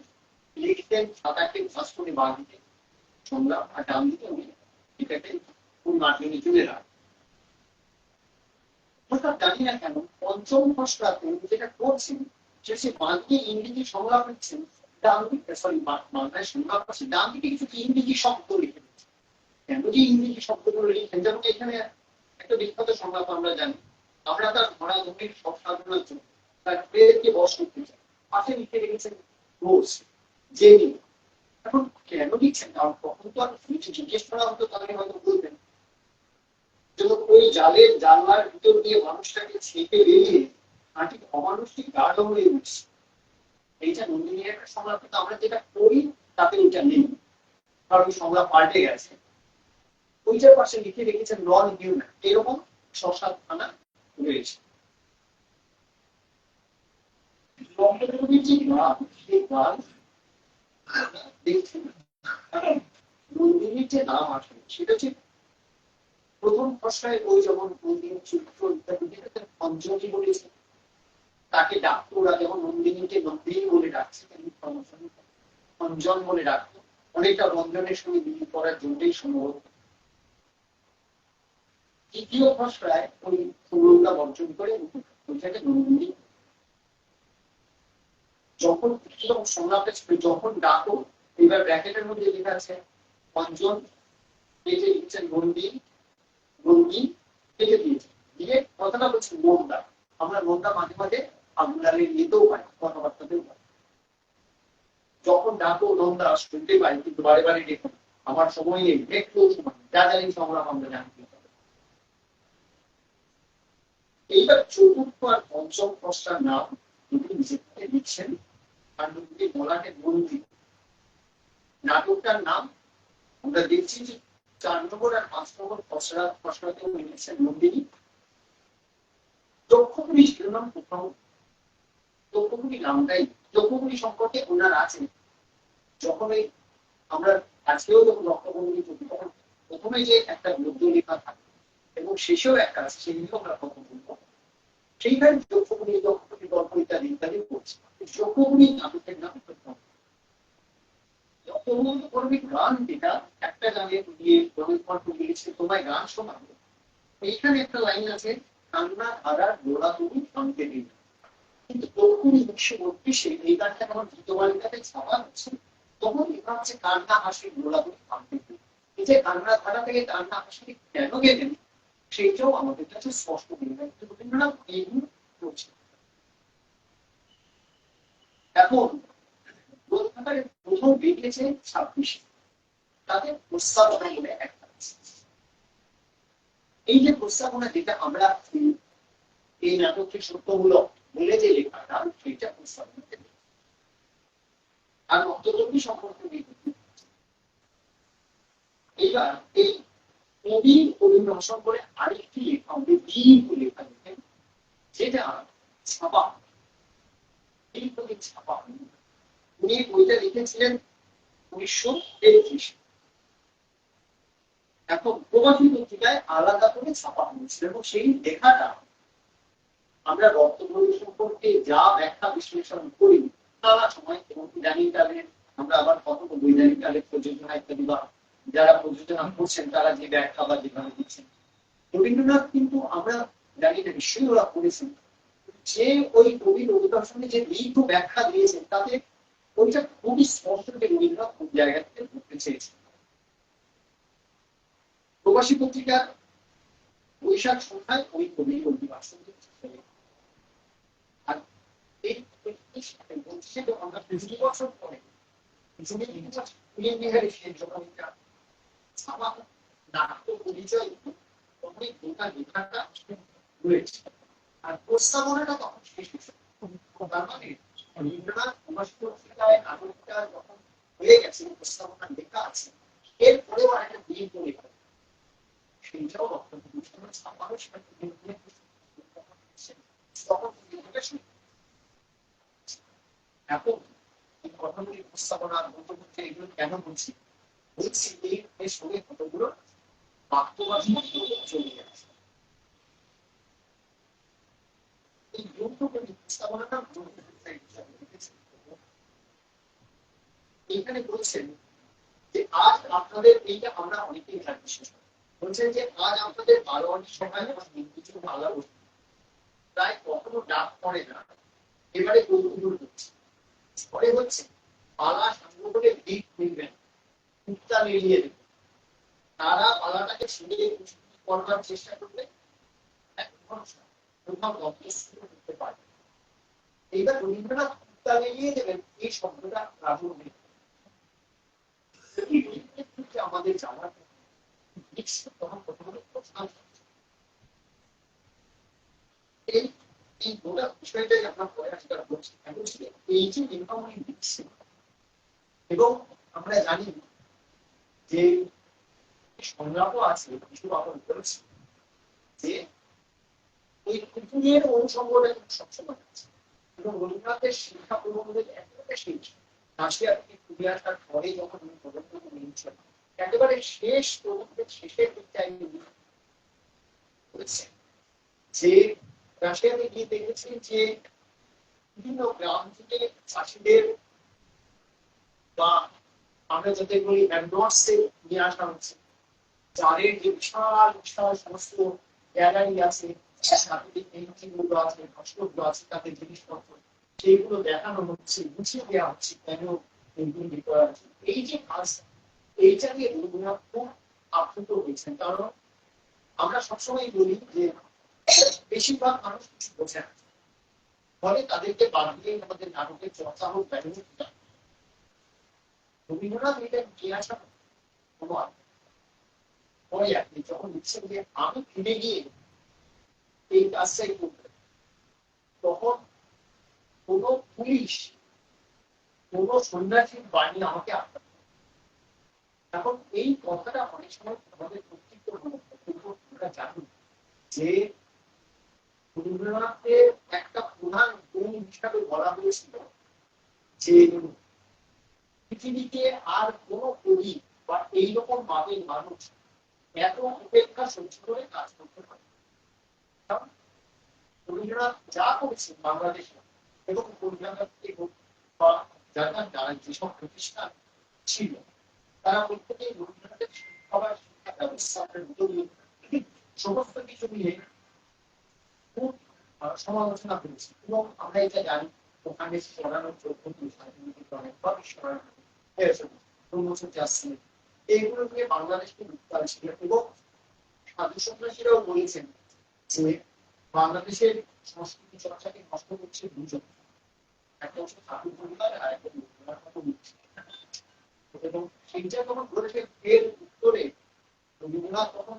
লিখতেন খাতাকে ভাস করে বাঁ দিতে সংলাপ, আর ডান দিতে উনি এটাকে কোন মাধ্যমে তুলে রাখেন। অর্থাৎ জানি না কেন পঞ্চম খসড়াতে যেটা করছেন সে বাঁ দিকে ইংরেজি সংলাপ লিখছেন, ডান দিকে বাংলায় সংলাপ আছে, ডান দিকে কিছু ইংরেজি শব্দ লিখে দিচ্ছেন। কেন যে ইংরেজি শব্দগুলো লিখেন, যেমন এখানে একটা বিখ্যাত সংলাপ আমরা জানি, আমরা তার ধরা ধরির সব সাধনার জন্য তার প্রেরকে বশ করতে চাই, পাশে লিখে রেখেছেন রোজ জেনি। এখন কেন লিখছেন? কারণ তখন তো আর কিছু জিজ্ঞেস করা হতো তাহলে হয়তো বলতেন। যখন ওই জালের জানলার ভিতর দিয়ে মানুষটাকে ছেঁকে বেরিয়ে ঠিক অমানুষিক গাঢ় হয়ে উঠছে, এইটা নন্দিনী একটা সংলাপ, কিন্তু আমরা যেটা করি তাতে ওইটা নেই, কারণ ওই সংলাপ পাল্টে গেছে। ওইটার পাশে লিখে রেখেছেন নন হিউম্যান, এরকম ছ-সাতখানা রয়েছে। রঙ্গভূমির যে গান, সেই গান দেখছেন নন্দিনীর যে নাম আসে সেটা হচ্ছে প্রথম খসড়ায় ওই যেমন নন্দিনীর চরিত্র ইত্যাদি অঞ্জলি বলেছে, তাকে ডাকতো ওরা যেমন নন্দিনীকে নন্দিনী বলে ডাকছে, অঞ্জন বলে ডাকতো, অনেকটা রঞ্জনের সঙ্গে বিলি করার জন্যই সম্ভব। তৃতীয় খসড়ায় ওই পুরোটা বর্জন করে ওইটাকে নন্দিনী। যখন সংলাপে যখন ডাকো, এবার ব্র্যাকেটের মধ্যে লেখা আছে অঞ্জন, কেটে লিখছেন নন্দী, নন্দী কেটে দিয়েছে, দিয়ে কথাটা বলছে নন্দা। আমরা নন্দা মাঝে মাঝে আপনারে নিতেও পারি, কথাবার্তাতেও পারি। যখন ডাকো নন্দা শুনতে পাই, কিন্তু বারে বারে দেখুন আমার সময় নেই, একটু সময়, যা জানি সংলাপ আমরা জানতে পারি। এইবার চতুর্থ আর পঞ্চম খসড়ার নাম দুটি নিজের থেকে লিখছেন, আর দুটি বলাকে নন্দী। নাটকটার নাম আমরা দেখছি যে 4 নম্বর আর 5 নম্বর খসড়াতে লিখছেন নন্দিনী। যক্ষপুরী শিরোনাম কোথাও, যক্ষপুরী নামটাই, যক্ষপুরী সম্পর্কে ওনার আছে। যখন আমরা আজকেও যখন রক্তবন্ধী করি তখন প্রথমে যে একটা গদ্য লেখা থাকে এবং শেষেও একটা আছে, সেগুলো আমরা কথা বলবো। সেইখানে যক্ষপুরী গল্প ইত্যাদি ইত্যাদি করছে। যক্ষপুরী নাটকের নাম গান, যেটা একটা গানে দিয়ে দিয়েছে তোমায় গান শোনাবো। এইখানে একটা লাইন আছে, কান্না ধারার গোড়া তুমি কানতে দিন। কিন্তু তখন 1932-এ এই গানটা যখন গীতমালিকাতে ছাপা হচ্ছে, তখন লেখা হচ্ছে কান্না হাসির গোড়া তুমি কানতে দিন। এই যে কান্না ধারা থেকে কান্না হাসি কেন গেলেন সেইটাও আমাদের কাছে স্পষ্ট হয়ে যায়। রবীন্দ্রনাথ এইগুলো করছে। এখন গ্রন্থাগারে প্রথম বেরিয়েছে 26-এ, তাতে প্রস্তাবনা বলে একটা আছে। এই যে প্রস্তাবনা, যেটা আমরা এই নাটকের সত্যমূলক বলে যে লেখাটা, সেইটা প্রস্তাবনাতে আর রক্তচন্ডী সম্পর্কে এইবার এই কবির পরিদর্শন করে আরেকটি লেখা হবে দীর্ঘ লেখা লিখেন, যেটা ছাপা দীর্ঘ ছাপা। উনি বইটা লিখেছিলেন 1933। এখন প্রবাসী পত্রিকায় আলাদা করে ছাপা হয়েছিল এবং সেই লেখাটা আমরা রক্তগ্রহণ সম্পর্কে যা ব্যাখ্যা বিশ্লেষণ করি নানা সময় এবং ইদানিং কালে আমরা আবার কত বৈজ্ঞানিক কালে প্রযোজনা ইত্যাদি বা যারা প্রযোজনা করছেন তারা যে ব্যাখ্যা বা যেভাবে দিচ্ছেন, রবীন্দ্রনাথ কিন্তু আমরা জানি না নিশ্চয়ই ওরা করেছেন, যে ওই কবির অভিদর্শনে যে দীর্ঘ ব্যাখ্যা দিয়েছেন তাতে ওইটা খুবই স্পষ্ট যে রবীন্দ্রনাথ কোন জায়গা থেকে করতে চেয়েছেন। প্রবাসী পত্রিকার বৈশাখ সংখ্যায় ওই কবির অভিবাসন আর এই 25 আমরা 20 বছর পরে আর প্রস্তাবনাটা তখন শেষ হয়েছে। তার মানে রবীন্দ্রনাথ প্রবাসী পত্রিকায় নাটকটা যখন হয়ে গেছে, প্রস্তাবনা লেখা আছে, এরপরেও আরেকটা দীর্ঘ লেখা সেইটাও ছাপানো এখন এই কথাগুলি উপস্থাপনার মধ্যে এগুলো কেন বলছি বলছি এর সঙ্গে কতগুলো বাস্তবায়ন চলে যাচ্ছে। এই গুরুত্বপূর্ণ উপস্থাপনাটা এখানে বলছেন যে আজ আপনাদের এইটা আমরা অনেকেই জানি, বিশেষ বলছেন যে আজ আপনাদের বারোয়ারি সময় কিছু ভালো প্রায় কখনো ডাক পড়ে না, এবারে কৌতূহল হচ্ছে পরে হচ্ছে পালা সামনে করে দিক নিবেন, কুত্তা মিলিয়ে দেবে, তারা পালাটাকে ছিঁড়ে করবার চেষ্টা করবে, করতে পারে। এইবার রবীন্দ্রনাথ কুত্তা মিলিয়ে দেবেন এই শব্দটা রাজনীতি আমাদের জানার এই গোটা বিষয়টাই আমরা পরে আজকাল বলছি এই যে নির্বাহী দিচ্ছে এবং আমরা জানি যে সংলাপও আছে কিছু আপন করেছে যে ওই পৃথিবীর অনুসঙ্গটা সবসময় আছে এবং রবীন্দ্রনাথের শিক্ষা প্রবন্ধের একটা শেষ রাশিয়া থেকে ফিরে আসার পরে যখন উনি প্রবন্ধ নিয়েছেন একেবারে শেষ প্রবন্ধের শেষের দিকটাই বলেছেন যে রাশিয়াতে গিয়ে দেখেছি যে বিভিন্ন গ্রাম থেকে চাষিদের বা আমরা যাতে বলি ম্যাগনটসে নিয়ে আসা হচ্ছে, চারের যে বিশাল বিশাল সমস্ত গ্যালারি আছে, প্রাকৃতিক পেইন্টিং গুলো আছে, ভাস্কর্য আছে, তাদের জিনিসপত্র সেইগুলো দেখানো হচ্ছে, বুঝিয়ে দেওয়া হচ্ছে কেন এইগুলি করা হচ্ছে। এই যে কাজ এইটা নিয়ে রবীন্দ্রনাথ খুব আপ্লুত হয়েছেন, কারণ আমরা সবসময় বলি যে বেশিরভাগ মানুষ কিছু বোঝে না, ফলে তাদেরকে বাদ দিয়ে আমাদের নাটকের চর্চা হোক ব্যবহৃত। রবীন্দ্রনাথ এটা নিয়ে আসা পরে আপনি যখন লিখছেন যে আমি ফিরে গিয়ে এই কাজটাই করতে, তখন কোন পুলিশ কোন সন্ন্যাসীর বাণী আমাকে আটকাতে। এখন এই কথাটা অনেক সময় আমাদের আমরা জানি যে রবীন্দ্রনাথের একটা প্রধান গুণ হিসাবে বলা হয়েছিল যে পৃথিবীতে আর কোন কবি বা এইরকম ভাবের মানুষ এত উপেক্ষা সহ্য করে কাজ করতে পারে। রবীন্দ্রনাথ যা করেছেন বাংলাদেশে এবং কলকাতাতে বা যারা যেসব প্রতিষ্ঠান ছিল তারা প্রত্যেকেই রবীন্দ্রনাথের শিক্ষা ব্যবস্থার সমস্ত কিছু নিয়ে খুব সমালোচনা করেছি এবং আমরা এটা জানি ওখানে সরানোর অনেকভাবে সরানো হয়েছে। এইগুলো নিয়ে বাংলাদেশকে উত্তাল ছিল এবং সাধু সন্ন্যাসীরাও বলেছেন যে বাংলাদেশের সংস্কৃতি চর্চাকে নষ্ট করছে দুজন, একটা হচ্ছে সাধু পরিবার আর একটা এবং সেইটা যখন বলেছে এর উত্তরে রবীন্দ্রনাথ তখন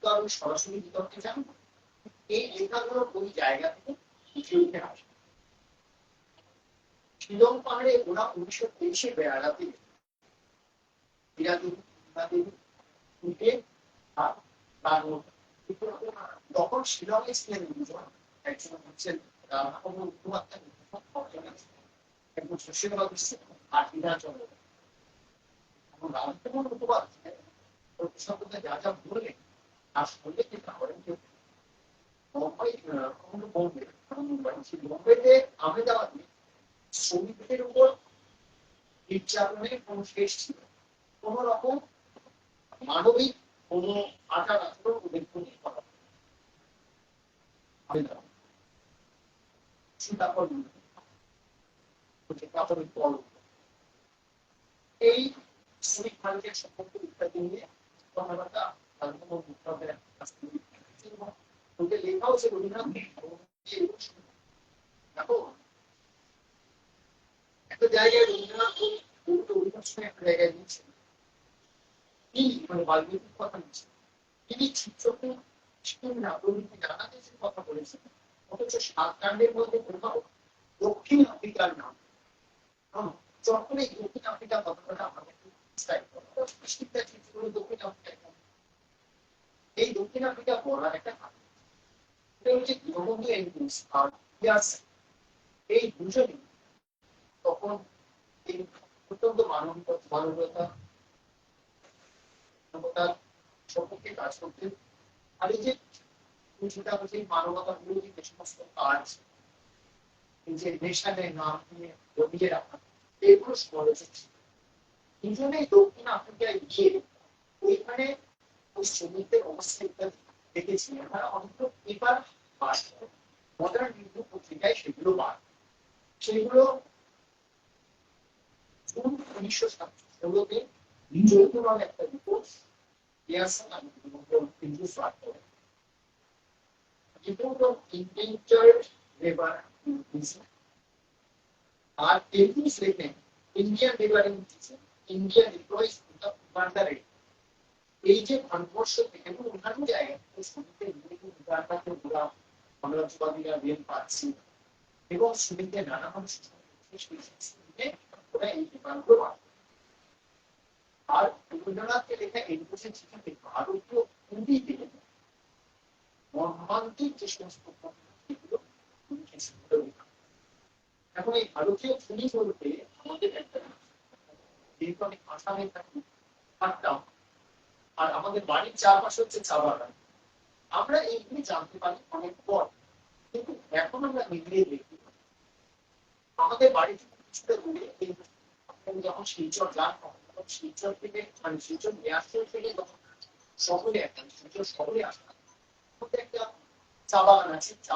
তো আমি সরাসরি বিতর্কে যান, এই লেখাগুলো ওই জায়গা থেকে উঠে উঠে আসে। শিলং পাহাড়ে ওরা 1923-এ বেড়াতে উঠে আর বাংলো। তখন শিলংয়ে ছিলেন দুজন, একজন হচ্ছেন একজন সুশীলবাদী আর বিধানচন্দ্র। এখন রামচন্দ্র মুখোপাধ্যায় সম্বন্ধে যা যা বললেন আর শুনলে চিন্তা করেন যে বোম্বেতে আহমেদাবাদে শ্রমিকদের উপর নির্যাতনের কোন শেষ ছিল, কোন রকম মানবিক কোন আচার আচরণ ওদের প্রতি করা প্রাথমিক পর্ব। এই শ্রমিক ভারতের সম্পর্ক ইত্যাদি নিয়ে কথাবার্তা লেখাও সে রবীন্দ্রনাথ একটা জায়গায় রবীন্দ্রনাথ একটা জায়গায় দিচ্ছেন, মানে বাল্মীকির কথা দিচ্ছেন, তিনি চিত্রকূট না প্রভৃতি নানা দেশের কথা বলেছেন, অথচ সাত কাণ্ডের মধ্যে কোথাও দক্ষিণ আফ্রিকার নাম। যখন এই দক্ষিণ আফ্রিকার কথাটা আমাদের দক্ষিণ আফ্রিকায় এই দক্ষিণ আফ্রিকা বলার একটা এই দুজনই তখন অত্যন্ত মানবতার সম্পর্কে কাজ করতেন। আর এই যে মানবতার বিরোধী যে সমস্ত কাজ, এই যে নেশানের নাম নিয়ে জমিয়ে রাখা, এগুলো সমালোচক ছিল। দুজনেই দক্ষিণ আফ্রিকায় গিয়ে ওইখানে ওই শ্রমিকদের অবস্থা ইত্যাদি দেখেছিলেন। তারা অন্তত পেপার পাস করে, মডার্ন হিন্দু পত্রিকায় সেগুলো বার, সেগুলো জুন 1917-তে যৌথভাবে একটা রিপোর্ট আর ইন্ডিয়ান লেবার ইন্ডিয়ান এমপ্লয়িজ এই যে ভারতবর্ষ থেকে অন্যান্য জায়গায় আমরা যুবাদীরা রেল পাচ্ছি এবং শ্রমিকদের নানা মানুষ ওরা এই বিমানগুলো পাচ্ছে। আর রবীন্দ্রনাথকে লেখা এডুকেশন চিঠিতে ভারতীয় হিন্দিতে মর্মান্তিক যে সমস্ত এখন এই ভারতীয় খুনি বলতে আমাদের একটা যেহেতু আমি আসামে থাকতাম আর আমাদের বাড়ির চারপাশে হচ্ছে চা বাগান, আমরা এইগুলি জানতে পারি অনেক পর, কিন্তু এখন আমরা মিলিয়ে দেখি আমাদের বাড়ি থেকে কিছুটা দূরে যখন শিলচর যান শিলচর থেকে মানে শিলচর এয়ারপোর্ট থেকে যখন শহরে আসেন, শিলচর শহরে আসেন একটা চা বাগান আছে, চা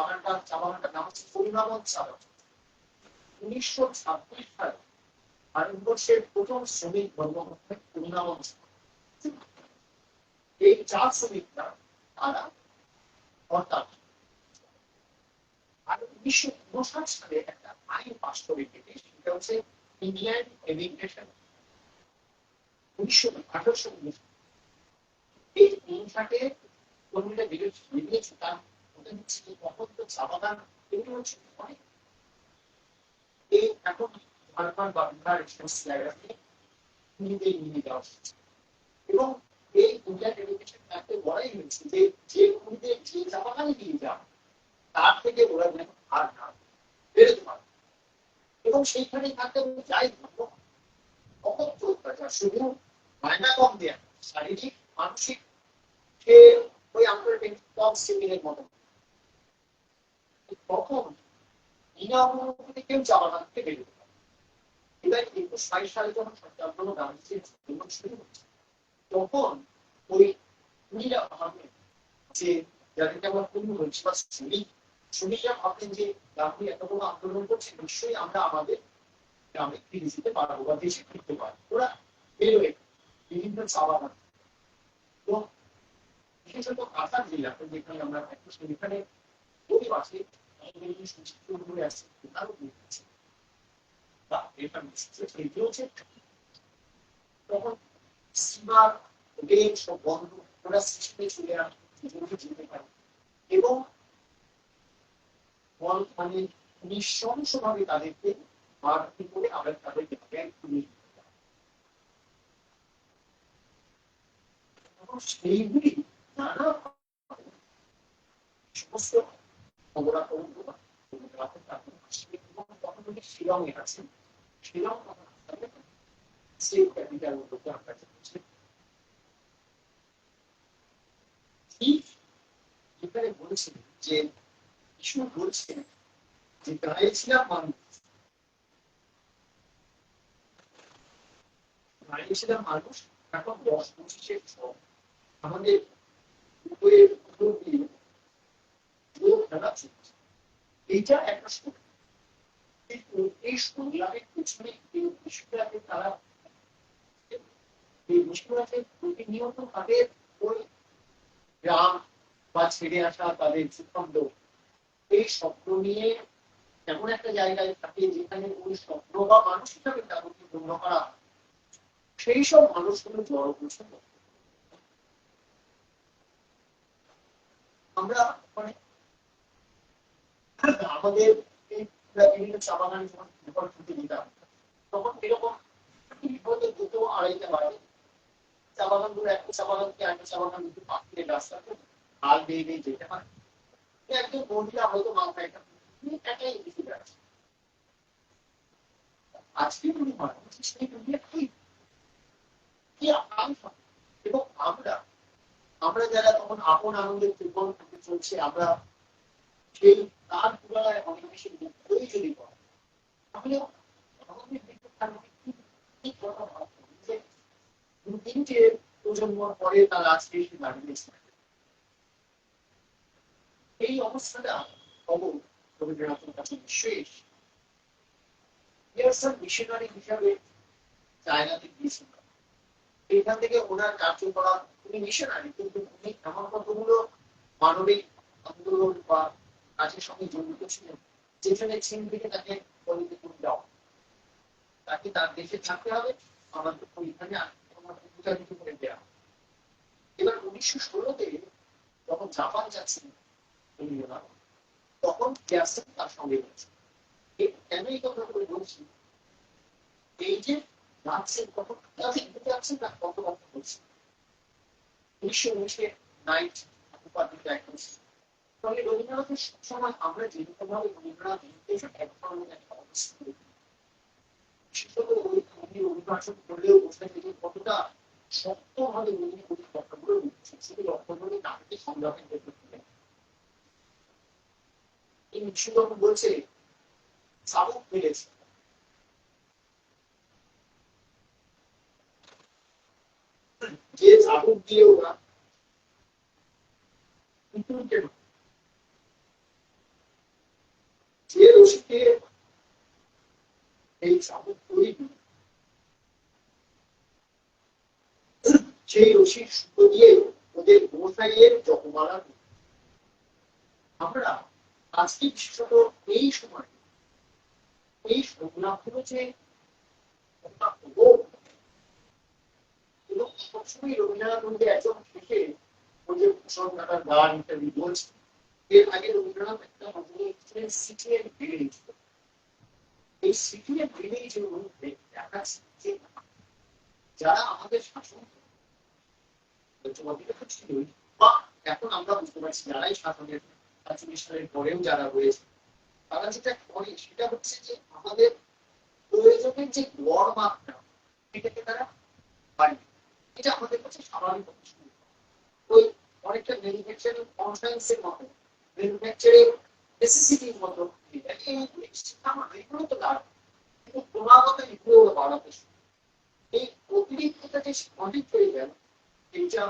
বাগানটার নাম হচ্ছে পরিণামন চা বাগান। 1926 সালে ভারতবর্ষের প্রথম শ্রমিক বর্গমূল্যের পরিণামন। এই চা শ্রমিকরা তারা অর্থাৎ আর 1959 সালে একটা আইন পাস করে গেলে সেটা হচ্ছে ইন্ডিয়ান এমিগ্রেশন 1819। এই 59-এ কর্মীরা বেরিয়েছে, তার মধ্যে হচ্ছে তখন তো চা বাগান এগুলো হচ্ছে অনেক এই এখন ভারত বা বিহার সমস্ত জায়গাতে নিয়ে দেওয়া হচ্ছে। এবং এই ইন্ডিয়ান এডুকেশন অ্যাক্টে বলাই হয়েছে যে যে কর্মীদের যে চা বাগানে নিয়ে যান তার থেকে ওরা যেন আর না বেরোতে পারে এবং সেইখানে থাকতে যাই অকথ্য অত্যাচার, শুধু মায়না কম দেয়া, শারীরিক মানসিক সে ওই আমাদের কম সিভিলের মতো। তখন বিনা অনুমতিতে কেউ চা বাগান থেকে বেরোতে পারে। এবার 1960 সালে যখন সরকার গান্ধীজির জীবন শুরু হচ্ছে তখন ওই কুড়িরা ভাবলেন যে যাদেরকে আমরা পূর্ণ বলছি বা শ্রমিকরা ভাবলেন যে গান্ধী এত বড় আন্দোলন করছে, নিশ্চয়ই আমরা আমাদের গ্রামে ফিরে যেতে পারবো বা দেশে ফিরতে পারবো। ওরা বেরোয় বিভিন্ন চা বাগান এবং বিশেষত কাতার জেলা যেখানে আমরা সেখানে গরিব আছে আছে তারও দেখেছি তখন সীমার রেল সব বন্ধ, ওরা সৃষ্টি চলে যেতে পারে এবং মানে নৃশংসভাবে তাদেরকে মারপিট করে আমরা তাদেরকে ব্যাংক তুলে সেইগুলি নানা সমস্ত খবরাখবর শিলংয়ে আছে। শিলং স্টেট ক্যাপিটাল বলতে আমরা ঠিক যেখানে বলেছেন যে কিছু বলছেন যে দাঁড়িয়েছিলাম মানুষ, দাঁড়িয়েছিলাম মানুষ এখন 10-25-এর সব আমাদের উপরের উপর দিয়ে খেলা চলছে। এইটা একটা সময় কিন্তু এই সংগ্রামের পিছনে এই বিষয়টাকে তারা এই বিষয়টাকে প্রতিনিয়ত তাদের ওই গ্রাম বা ছেড়ে আসা তাদের ভূখণ্ড এই স্বপ্ন নিয়ে এমন একটা জায়গায় থাকে যেখানে ওই স্বপ্ন বা মানুষ হিসাবে তাদেরকে গণ্য করা সেই সব মানুষগুলো জড়ো করছে। আমরা মানে আমাদের এই বিভিন্ন চা বাগান যখন বিপদ ছুটি দিতাম তখন এরকম বিপদে 2-2-2.5 বাজে চা বাগান গুলো একটা চা বাগান থেকে একটা চা বাগান কিন্তু পাখিয়ে রাস্তা হাল দিয়ে দিয়ে যেতে হয়। একজন মহিলা হয়তো মাথায় একাই বেশি বেড়াচ্ছে। আজকে মনে হয় সেই দুনিয়া কি আকাঙ্ক্ষা এবং আমরা যারা তখন আপন আনন্দের জীবন থেকে চলছে আমরা সেই তার তুলনায় অনেক বেশি দুঃখই যদি পড়ে তাহলে আমাদের কি করা হয় যে 2-3টে প্রজন্ম পরে তারা আজকে এসে দাঁড়িয়েছে। এই অবস্থাটা খবর রবীন্দ্রনাথের কাছে বিশেষ মিশনারি হিসাবে চায়নাতে গিয়েছিল। এখান থেকে ওনার কার্যকলাপ উনি মিশনারি কিন্তু উনি এমন কতগুলো মানবিক আন্দোলন বা কাজের সঙ্গে জড়িত ছিলেন যেখানে চীন থেকে তাকে বলিতে তুমি যাও, তাকে তার দেশে থাকতে হবে, আমাদের ওইখানে উৎসাহিত করে দেওয়া। এবার 1916-তে যখন জাপান যাচ্ছিলেন তখন গ্যাসন তার সঙ্গে গেছে। কেন এই কথা করে বলছি, এই যে যাচ্ছেন তখন যাচ্ছেন না কত কথা বলছে 1919-এ নাইট উপাধি ত্যাগ করছে। ফলে রবীন্দ্রনাথের সবসময় আমরা যেরকম ভাবে রবীন্দ্রনাথ এক ধরনের একটা অবস্থা বিশেষত ওই অভিভাষণ করলেও বোঝা যায় কতটা শক্তভাবে উনি ওই কথাগুলো লিখছেন শুধু অর্থনৈতিক নাটকে সংগ্রামের ক্ষেত্রে। এই নিশ্চিত বলছে চাবুক মিলেছে, যে চাবুক দিয়ে ওরা যে রশিকে এই চাবুক তৈরি সেই রশির সুতো দিয়ে ওদের গোসাইয়ের জপমালা। আমরা আজকে বিশেষত এই সময় এই সংগ্রামগুলো যে এবং সবসময় রবীন্দ্রনাথ মধ্যে একজন থেকে ওই যে ভূষণ কাটার গান ইত্যাদি বলছে। এর আগে রবীন্দ্রনাথ একটা সিটিএন ভিলেজ, এই সিটিএন ভিলেজের মধ্যে দেখাচ্ছে যে যারা আমাদের শাসন ছিল বা এখন আমরা বুঝতে পারছি যারাই শাসনের 45 সালের পরেও যারা রয়েছে তারা যেটা করে সেটা হচ্ছে যে আমাদের প্রয়োজনের যে গড় মাত্রা এটাকে তারা বাড়িয়ে, এটা আমাদের কাছে স্বাভাবিক। ওই অনেকটা ম্যানুফ্যাকচারিং কনফারেন্সের মতো ম্যানুফ্যাকচারিং নেসেসিটির মতো এগুলো তো দাঁড় কিন্তু ক্রমাগত এগুলো বাড়াতে এই অতিরিক্তটা যে অনেক হয়ে গেল এইটা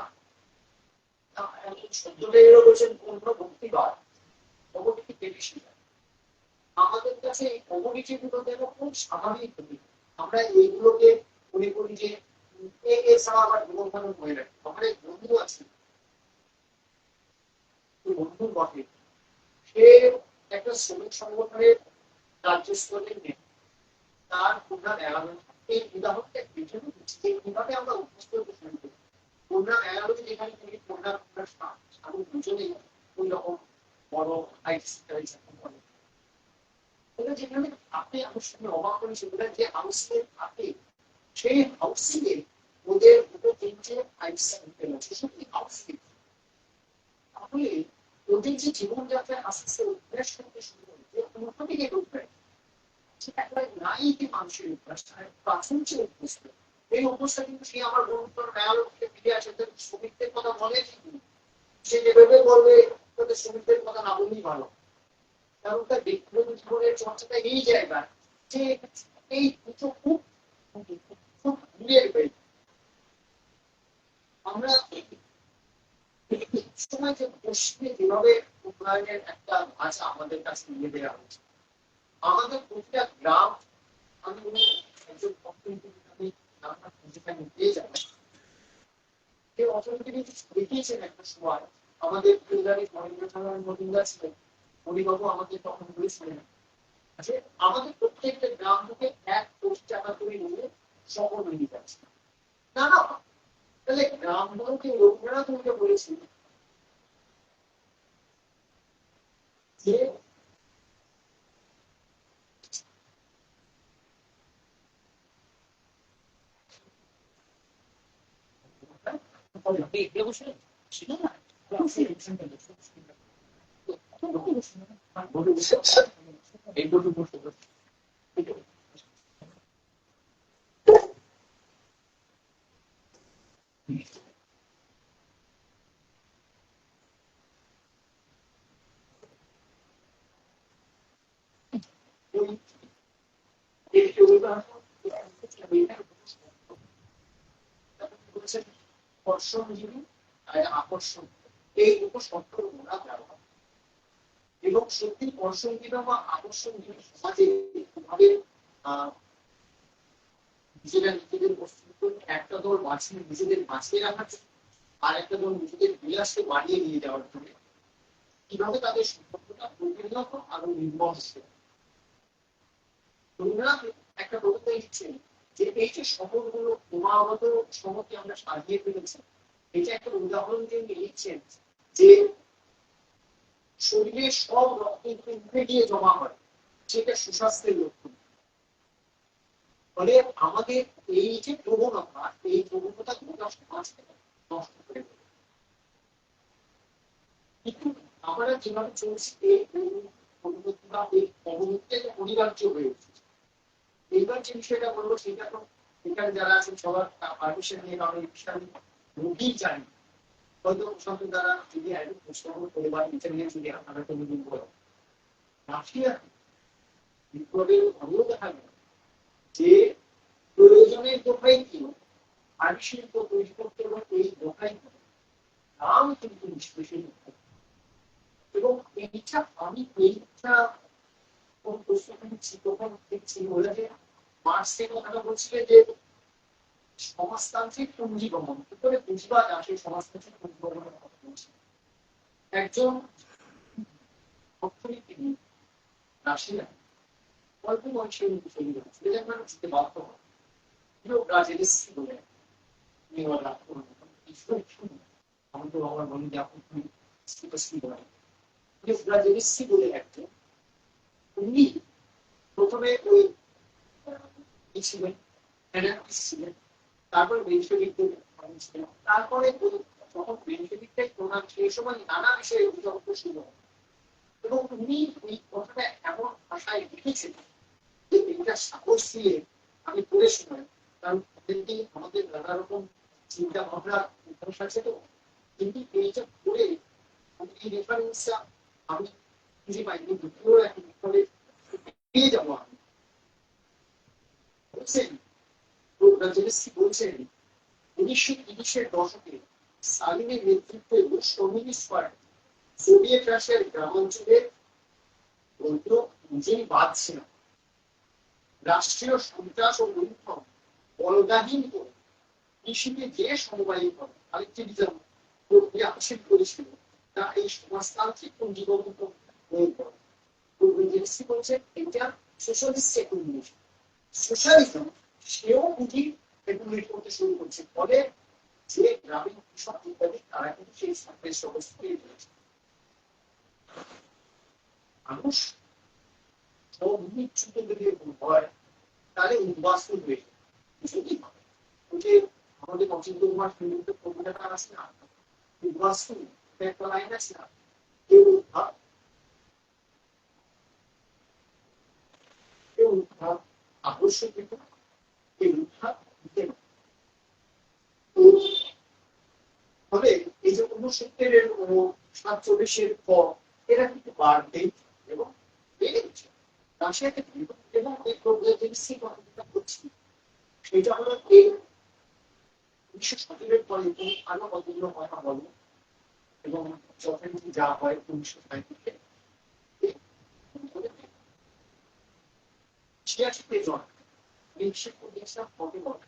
আমাদের কাছে এই কমিউনিটি গুলো যেন খুব স্বাভাবিক হবে। আমরা এইগুলোকে মনে করি যে এছাড়া আবার নিবন্ধন হয়ে রাখি। আমার এক বন্ধু আছে, বন্ধুর বটে, সে একটা শ্রমিক সংগঠনের রাজ্যস্তরের নেতা, তার প্রধান এলাকা এই উদাহরণটা কিভাবে আমরা উপস্থিত শুরু করি। প্রোগ্রাম 11 যেখানে তিনি প্রোগ্রাম দুজনেই ওই রকম বড় যেখানে আপনি আমার সঙ্গে অবাক করেছেন যে হাউসিং থাকে সেই হাউসিং এ ওদের উপর যে এই যে আইসিএল আছে সত্যি আউটফিট, তাহলে ওদের যে জীবনযাত্রায় আস্তে আস্তে অভ্যাস করতে শুরু করে যে অটোমেটিক অভ্যাস, সেটা একেবারে নাই যে মানুষের অভ্যাস, প্রাচীন যে অভ্যাস, এই অভ্যাসটা কিন্তু সে আমার বন্ধুর মেয়ালকে ফিরে আসে, শ্রমিকদের কথা বলে কিন্তু সে যেভাবে বলবে তাদের শ্রমিকদের কথা না বললেই ভালো, কারণ তার ব্যক্তিগত জীবনের চর্চাটা এই জায়গায় যে এই দুটো খুব খুব দূরের হয়ে আমরা সময় যে পশ্চিমে যেভাবে উন্নয়নের একটা ভাষা আমাদের কাছে নিয়ে দেওয়া হচ্ছে, আমাদের প্রতিটা গ্রাম, আমি একজন অর্থনীতিবিদ, আমি নামটা যেখানে পেয়ে যাব, যে অর্থনীতিবিদ দেখিয়েছেন একটা সময় আমাদের পরিবারের মহিলা ছিলেন, মণিবাবু আমাদের তখন বলেছিলেন যে আমাদের প্রত্যেকটা গ্রাম থেকে 1 কোটি টাকা করে নিয়ে শহর নিয়ে যাচ্ছে। না না, তাহলে গ্রামগুলোকে রবীন্দ্রনাথ তোমাকে বলেছি যে এই পর্যন্ত আকর্ষণজীবী আকর্ষণ, এই উপশব্দ ওরা ব্যবহার, এবং সত্যি আকর্ষণজীবী বা আকর্ষণজীবী সমাজে কিভাবে নিজেরা নিজেদের অস্তিত্ব একটা দল বাঁচিয়ে নিজেদের বাঁচিয়ে রাখার জন্য, আর একটা দল নিজেদের বিলাসকে বাড়িয়ে নিয়ে যাওয়ার জন্য কিভাবে তাদের সম্পর্কটা প্রতিনিয়ত আরো নির্ভরশীল। রবীন্দ্রনাথ একটা বলতে ইচ্ছেন যে এই যে শহরগুলো ক্রমাগত শহরকে আমরা সাজিয়ে ফেলেছি, এটা একটা উদাহরণ দিয়ে লিখছেন যে শরীরে সব রক্ত উঠে গিয়ে জমা হয়, সেটা সুস্বাস্থ্যের লক্ষণ। ফলে আমাদের এই যে প্রবণতা, এই প্রবণতা গোটা সমাজকে নষ্ট করে দেবে। কিন্তু আমরা যেভাবে চলছি এই পরিবর্তন বা এই অবনতিটা অনিবার্য হয়ে উঠছে। এইবার যে বিষয়টা বলবো সেটা তো এখানে যারা আছেন সবার পারমিশন নিয়ে আমরা এই বিষয়ে রোগী জানি, হয়তো প্রশান্ত দ্বারা যদি একটু প্রশ্ন করে বা বিচার নিয়ে যদি আপনারা কোনো দিন বলেন, রাশিয়া বিপ্লবের আগেও দেখা গেল যে প্রয়োজনের দোকাই কি আইন শিল্প তৈরি করতে এবং এই দোকাই নাম কিন্তু নিষ্পেষণ, এবং এইটা আমি এইটা কোন প্রশ্ন নিচ্ছি তখন দেখছি বলে যে মার্ক্সের কথাটা বলছিলেন যে সমাজতান্ত্রিক পুঞ্জীগমন কি করে বুঝবা যায় সেই সমাজতান্ত্রিক পুঞ্জীগমনের কথা বলছি। একজন অর্থনীতিবিদ রাশিয়া অল্প বয়সের চলে যাচ্ছে, এটা আমরা বুঝতে বাধ্য হয়। ব্রাজিলিস্ট্রি বলে আমি তো আমার বলি যে আপনি ব্রাজিলিস্ট্রি বলে একজন, উনি প্রথমে ওই ছিলেন ছিলেন, তারপরে বেঞ্চলিকদের ছিলেন, তারপরে যখন বেঞ্চলিকটাই প্রধান সেই সময় নানা বিষয়ে বিতর্ক শুরু হয়, এবং উনি ওই কথাটা এমন ভাষায় লিখেছেন যে এটা সাহস দিয়ে আমি পড়ে শোনাই, কারণ আমাদের নানা রকম চিন্তা ভাবনা অভ্যাস আছে, তো কিন্তু এইটা পড়ে এই রেফারেন্সটা আমি খুঁজে পাই, কিন্তু পেয়ে যাবো আমি। বলছেন বলছেন 1930-এর দশকে স্টালিনের নেতৃত্বে কমিউনিস্ট পার্টি সোভিয়েত রাশিয়ার গ্রামাঞ্চলের বলতো নিজেই বাঁধছে না, রাষ্ট্রীয় সন্ত্রাস ও লুণ্ঠন বলগাহীন করে কৃষিকে যে সমবায়ী করে কালেক্টিভিজম প্রক্রিয়া হাসিল করেছিল তা এই সমাজতান্ত্রিক পুঞ্জীগত প্রয়োগ করে। বলছে এটা সোশ্যালিস্ট সেকুলারিজম, সোশ্যালিজম সেও পুঁজি রেগুলেট করতে শুরু করছে, ফলে যে গ্রামীণ কৃষক ইত্যাদি তারা কিন্তু সেই সাম্রাজ্য অবস্থা পেয়ে যাচ্ছে। মানুষ সব যদি হয় তাহলে উদ্বাস্তু হয়ে যদি যে আমাদের অচিন্ত কুমার ফিল্মতে কবিতাটা আছে না, বাস্তু একটা লাইন আছে না, কেউ উদ্ধার কেউ উদ্ধার আবশ্যক কেউ উদ্ধার দিতে না। তো ফলে এই যে ৬৯-এর ও ৪৭-এর পর এরা কিন্তু বাড়তেই এবং বেড়ে গেছে রাশিয়াতে এবং এই প্রোগ্রেসিভ কথাটা হচ্ছে সেটা হলো এই ১৯১৭-এর পরে তুমি আরো কতগুলো কথা বলো এবং যথারীতি যা হয় ১৯৩৭-এ ৮৬ জন বিংশের প্রতিষ্ঠা কবে বলে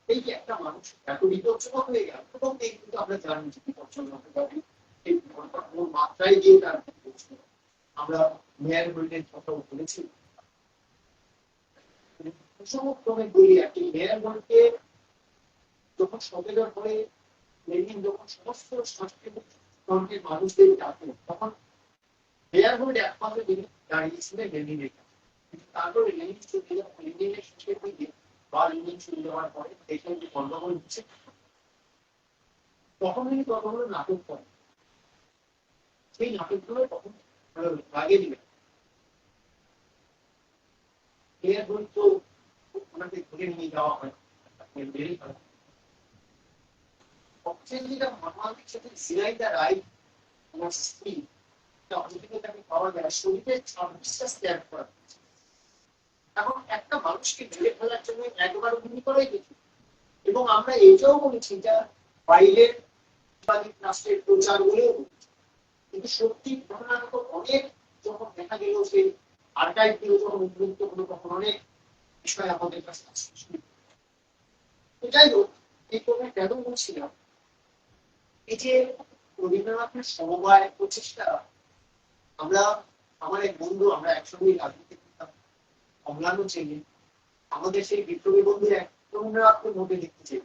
এই যে একটা মানুষ এত বিপজ্জনক হয়ে গেল এবং এই কিন্তু আমরা জানি যে বিপজ্জনক হতে পারে এই ওর মাত্রায় গিয়ে তার আমরা মেয়ার বইয়ের কথা বলেছি প্রসঙ্গক্রমে বলি আর কি মেয়ার বইকে যখন সম্মেলন করে লেনিন যখন সমস্ত সাংস্কৃতিক ফ্রন্টের মানুষদের ডাকেন তখন মেয়ার বই একমাত্র তিনি দাঁড়িয়েছিলেন লেনিনের কাছে কিন্তু তারপরে লেনিন চলে যাওয়া লেনিনের শেষের দিকে বা লেনিন চলে যাওয়ার পরে দেখলেন যে গন্ডগোল হচ্ছে তখন তিনি কতগুলো নাটক করেন সেই নাটকগুলো তখন লাগিয়ে দিবেন মেয়ার বই তো ওনাকে ধরে নিয়ে যাওয়া হয় সবচেয়ে যেটা মর্মান্তিক সাথে জিরাইদা রায় আমার স্ত্রী তাকে পাওয়া যায় শরীরের ২৬টা স্ক্যান করা হয়েছে। এখন একটা মানুষকে মেরে ফেলার জন্য একবার গুলি করাই গেছে এবং আমরা এইটাও বলেছি যা বাইরের রাষ্ট্রের প্রচার বলেও কিন্তু সত্যি ঘটনাটা অনেক যখন দেখা গেল যে আর্কাইভ গুলো যখন উন্মুক্ত হলো তখন অনেক বিষয় আমাদের কাছে আসছে। তো যাই হোক এই কথা কেন বলছিলাম এই যে রবীন্দ্রনাথের সমবায় প্রচেষ্টা আমরা আমার এক বন্ধু আমরা একসঙ্গে রাজনীতি করতাম অম্লানও চেনে আমাদের সেই বিপ্লবী বন্ধু এক রবীন্দ্রনাথকে মধ্যে দেখতে চেয়ে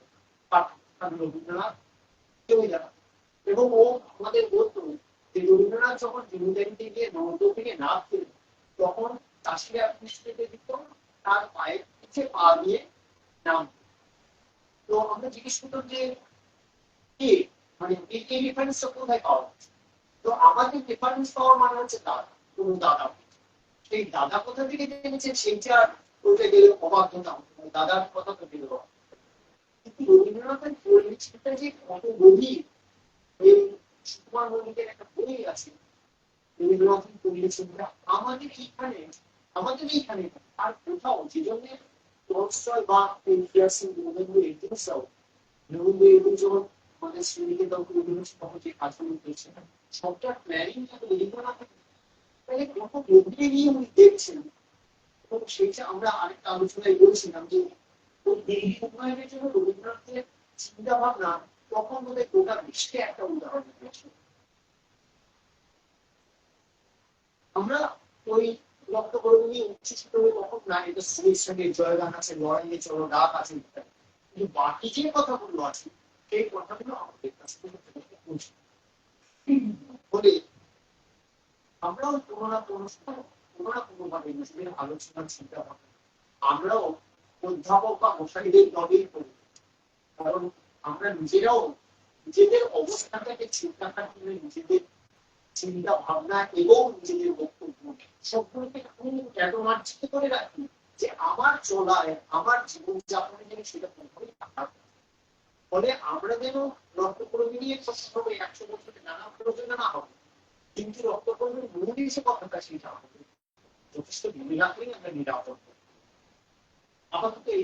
রবীন্দ্রনাথ কেউ জানা এবং ও আমাদের বলতো যে রবীন্দ্রনাথ যখন জমিদারিতে গিয়ে নর্দ থেকে নাচ পেল তখন চাষিরা কৃষিতে দিত তার পায়ের পিছে পা দিয়ে নাম। তো আমরা জিজ্ঞেস করতাম যে কে মানে এই রেফারেন্সটা কোথায় পাওয়া যাচ্ছে তো আমাদের রেফারেন্স পাওয়ার মানে হচ্ছে দাদা কোনো দাদা সেই দাদা কোথা থেকে জেনেছে সেইটা বলতে গেলে অবাক হতাম দাদার কথা তো দিল কিন্তু রবীন্দ্রনাথের পরিবেশটা যে কত গভীর এই সুকুমার মল্লিকের একটা বই আছে রবীন্দ্রনাথের পরিবেশটা আমাদের এইখানে আর কোথাও যে জন্য টলস্টয় বা নভেম্বর 18 আমাদের শ্রীনিকেতন যে কাজগুলো করেছে সবটা প্ল্যানিং রবীন্দ্রনাথের কত গভীরে নিয়ে উনি দেখছেন এবং সেইটা আমরা আরেকটা আলোচনায় বলছিলাম যে ওই দিল্লি উন্নয়নের জন্য রবীন্দ্রনাথের চিন্তা ভাবনা তখন বলে গোটা বিশ্বে একটা উদাহরণ দিয়েছে। আমরা ওই রক্তকরণী নিয়ে উচ্ছ্বসিত হয়ে তখন না এটা সুরের সঙ্গে জয়গান আছে লড়াইয়ে চলো ডাক আছে কিন্তু বাকি যে কথাগুলো আছে সেই কথাগুলো আমাদের কাছ থেকে পৌঁছে বলে আমরাও কোনো না কোনো ভাবে নিজেদের আলোচনার চিন্তা ভাবনা আমরাও অধ্যাপক বা মশাইদের দলেই করি কারণ আমরা নিজেরাও নিজেদের অবস্থাটাকে চিন্তাটা করে নিজেদের চিন্তা ভাবনা এবং নিজেদের বক্তব্য সবগুলোকে এত মার্জিত করে রাখি যে আমার চলায় আমার জীবনযাপনে যেন সেটা কোনোভাবেই খারাপ ফলে আমরা যেন রক্তকর্মী নিয়ে হবে ১০০ বছরে নানা প্রয়োজনে না হবে কিন্তু রক্তকর্মীর মূল হিসেবে কথাটা সেটা হবে যথেষ্ট ভূমি রাখলেই আমরা নিরাপদ আপাতত এই